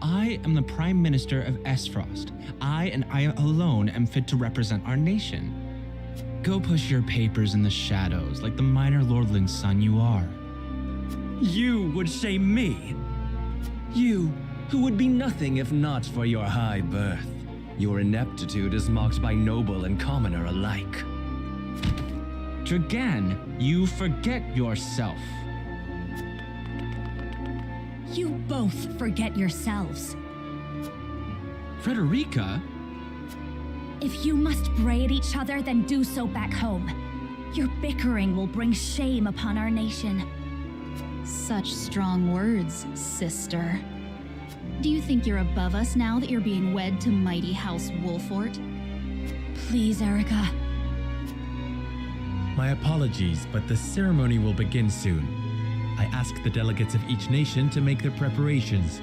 I am the Prime Minister of Esfrost. I and I alone am fit to represent our nation. Go push your papers in the shadows like the minor lordling's son you are. You would say me? You, who would be nothing if not for your high birth. Your ineptitude is mocked by noble and commoner alike. Dragan, you forget yourself. You both forget yourselves. Frederica? If you must bray at each other, then do so back home. Your bickering will bring shame upon our nation. Such strong words, sister. Do you think you're above us now that you're being wed to mighty House Wolfort? Please, Erica. My apologies, but the ceremony will begin soon. I ask the delegates of each nation to make their preparations.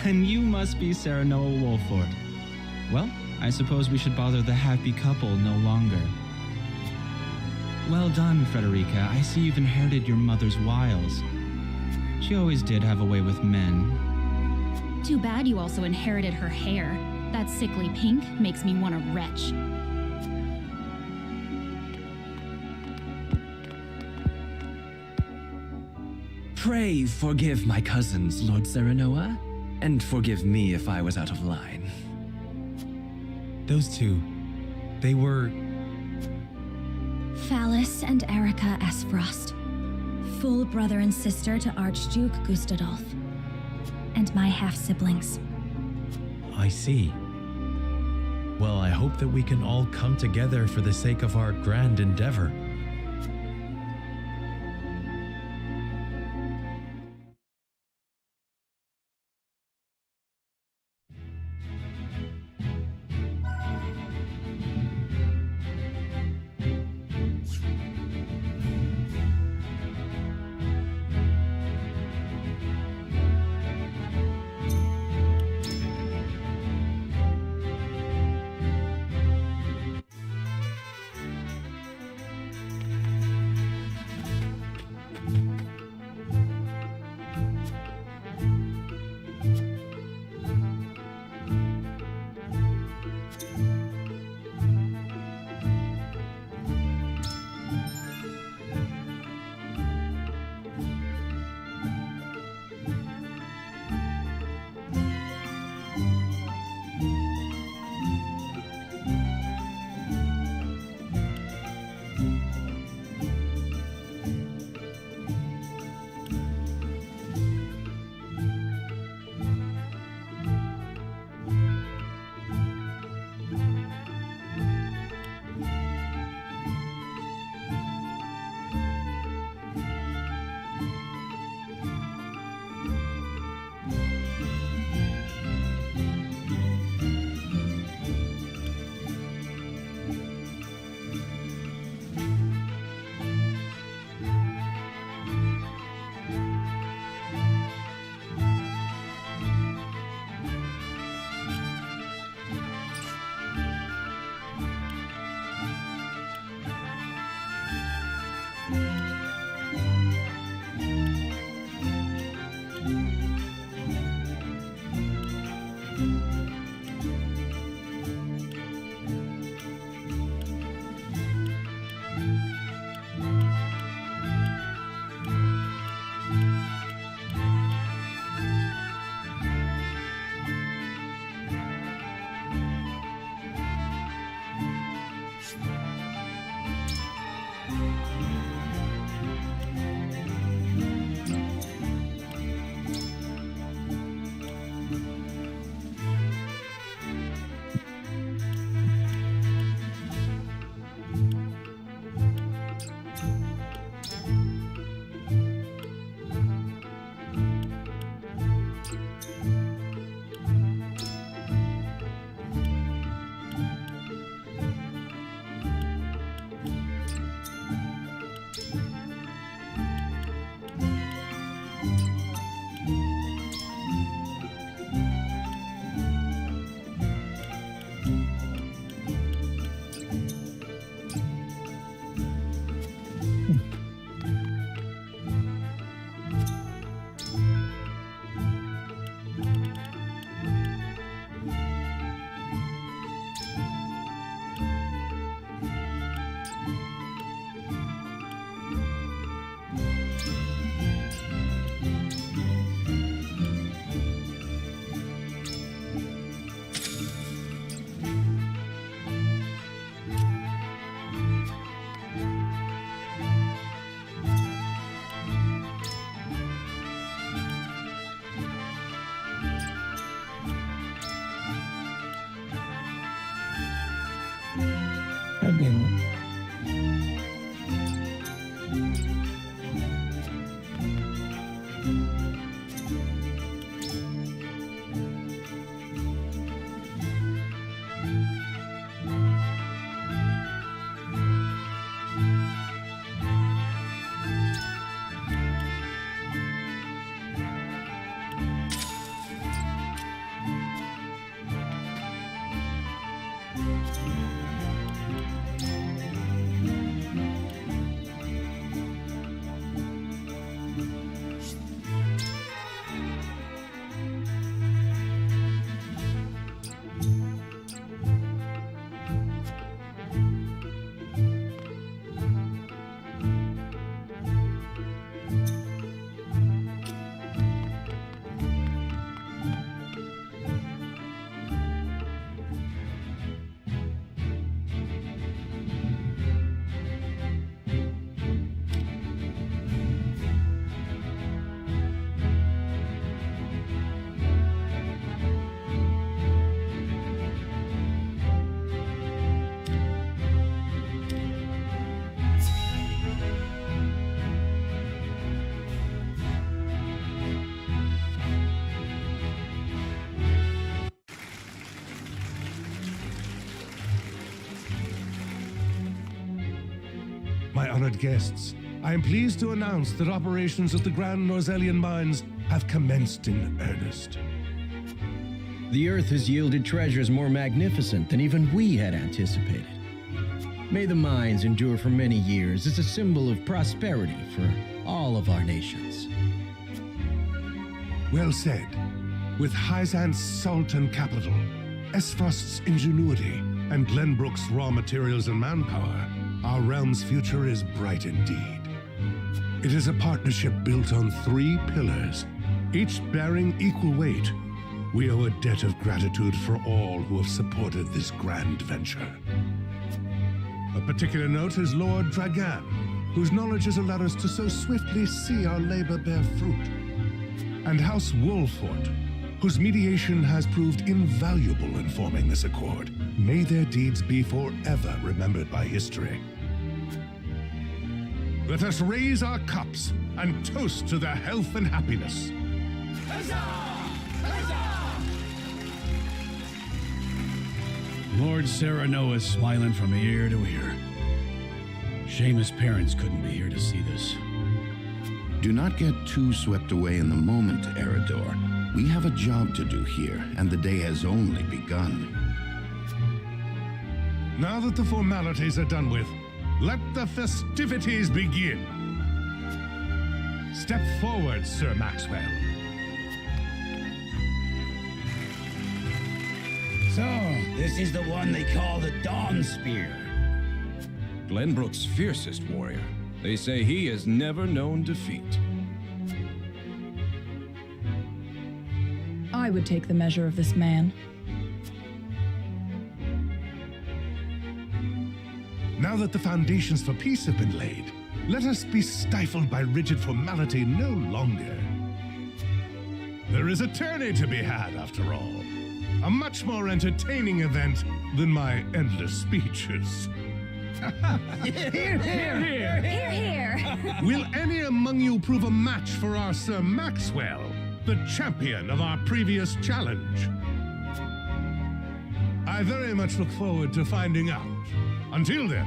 And you must be Serenoa Wolfort. Well, I suppose we should bother the happy couple no longer. Well done, Frederica. I see you've inherited your mother's wiles. She always did have a way with men. Too bad you also inherited her hair. That sickly pink makes me want to retch. Pray forgive my cousins, Lord Serenoa, and forgive me if I was out of line. Those two, they were... Phallus and Erica Esfrost. Full brother and sister to Archduke Gustadolf. And my half-siblings. I see. Well, I hope that we can all come together for the sake of our grand endeavor. honored guests, I am pleased to announce that operations at the Grand Norzelian mines have commenced in earnest. The Earth has yielded treasures more magnificent than even we had anticipated. May the mines endure for many years as a symbol of prosperity for all of our nations. Well said. With Hyzant's salt and capital, Esfrost's ingenuity, and Glenbrook's raw materials and manpower, our realm's future is bright indeed. It is a partnership built on 3 pillars, each bearing equal weight. We owe a debt of gratitude for all who have supported this grand venture. A particular note is Lord Dragan, whose knowledge has allowed us to so swiftly see our labor bear fruit. And House Wolfort, whose mediation has proved invaluable in forming this accord. May their deeds be forever remembered by history. Let us raise our cups and toast to their health and happiness. Lord Serenoa is smiling from ear to ear. Shame his parents couldn't be here to see this. Do not get too swept away in the moment, Eridor. We have a job to do here, and the day has only begun. Now that the formalities are done with, let the festivities begin. Step forward, Sir Maxwell. So, this is the one they call the Dawn Spear. Glenbrook's fiercest warrior. They say he has never known defeat. I would take the measure of this man. Now that the foundations for peace have been laid, let us be stifled by rigid formality no longer. There is a tourney to be had, after all. A much more entertaining event than my endless speeches. Hear, hear! Hear, hear! Will any among you prove a match for our Sir Maxwell, the champion of our previous challenge? I very much look forward to finding out. Until then,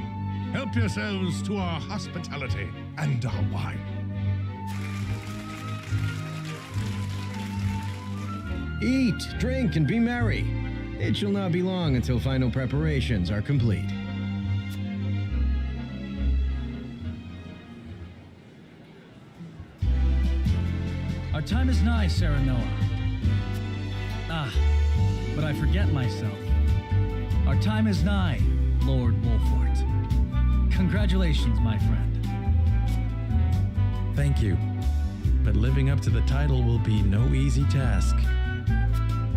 help yourselves to our hospitality and our wine. Eat, drink, and be merry. It shall not be long until final preparations are complete. Our time is nigh, Serenoa. Ah, but I forget myself. Our time is nigh, Lord Wolfort. Congratulations, my friend. Thank you. But living up to the title will be no easy task.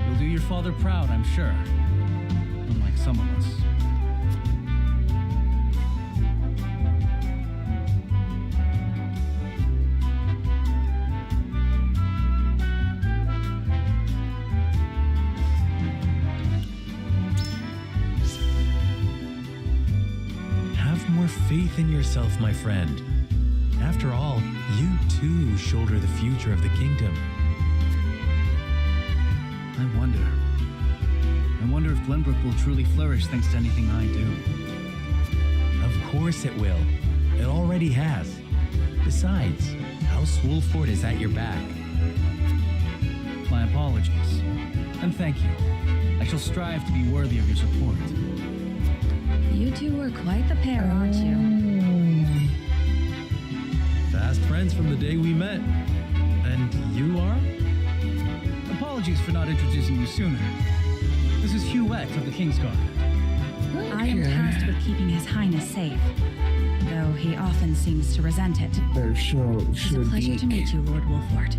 You'll do your father proud, I'm sure. Unlike some of us. Have more faith in yourself, my friend. After all, you too shoulder the future of the kingdom. I wonder if Glenbrook will truly flourish thanks to anything I do. Of course it will. It already has. Besides, House Wolfort is at your back. My apologies. And thank you. I shall strive to be worthy of your support. You two are quite the pair, aren't you? Fast friends from the day we met. And you are? Apologies for not introducing you sooner. This is Huette of the Kingsguard. I am tasked with keeping His Highness safe, though he often seems to resent it. It's a pleasure to meet you, Lord Wolfort.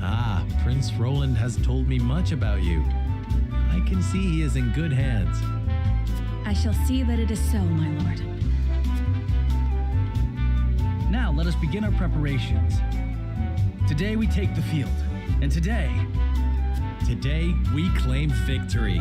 Ah, Prince Roland has told me much about you. I can see he is in good hands. I shall see that it is so, my lord. Now let us begin our preparations. Today we take the field, and today we claim victory.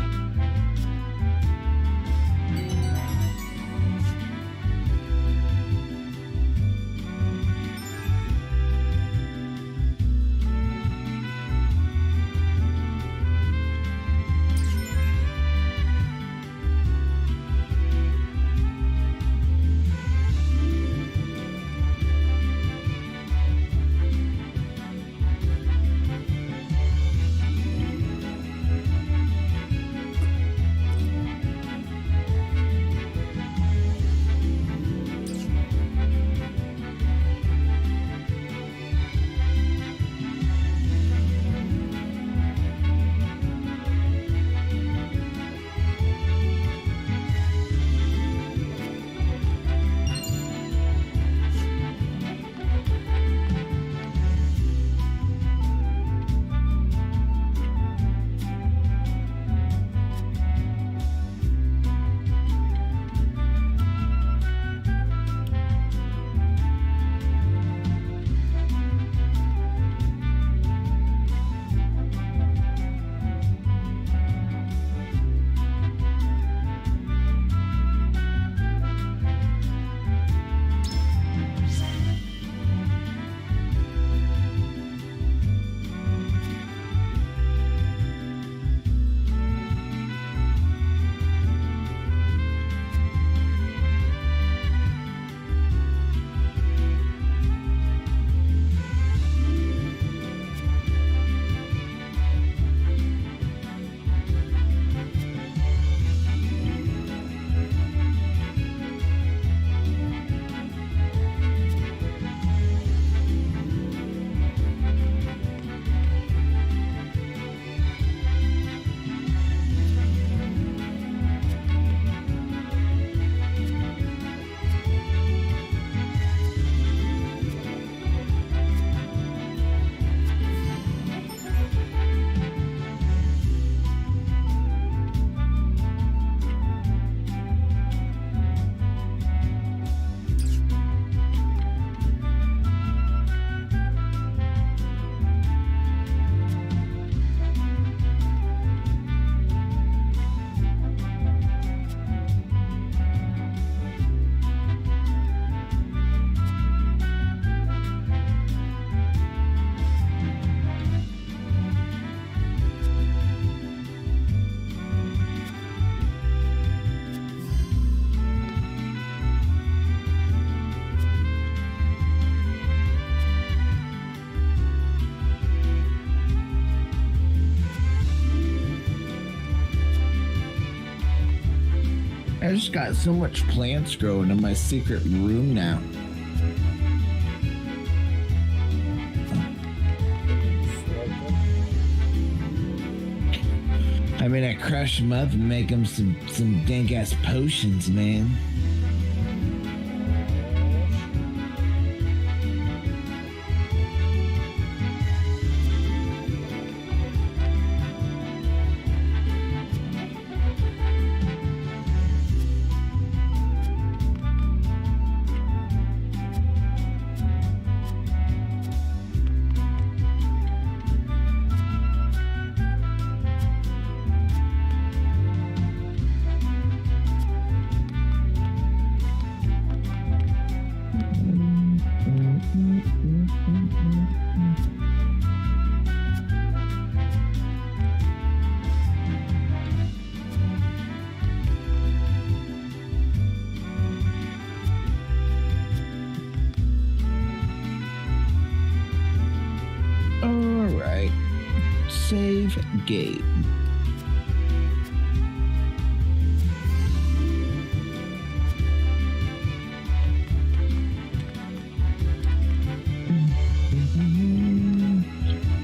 I just got so much plants growing in my secret room now. I mean, I crush them up and make them some dank ass potions, man. Alright. Save game.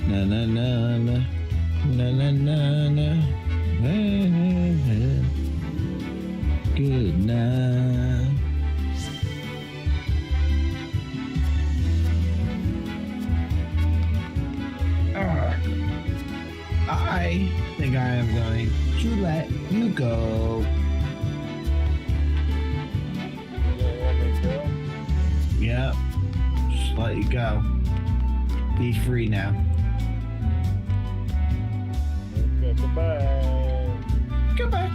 Na na na na na na na na. Good night. I think I am going to let you go. Yep. Just let you go. Be free now. Okay, goodbye. Goodbye.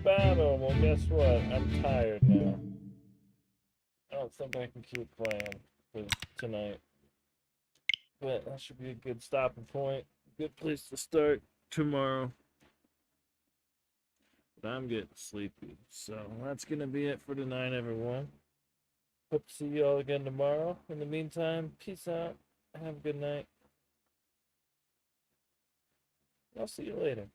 battle. Well, guess what? I'm tired now. I don't think I can keep playing for tonight. But that should be a good stopping point. Good place to start tomorrow. But I'm getting sleepy. So that's going to be it for tonight, everyone. Hope to see you all again tomorrow. In the meantime, peace out. Have a good night. I'll see you later.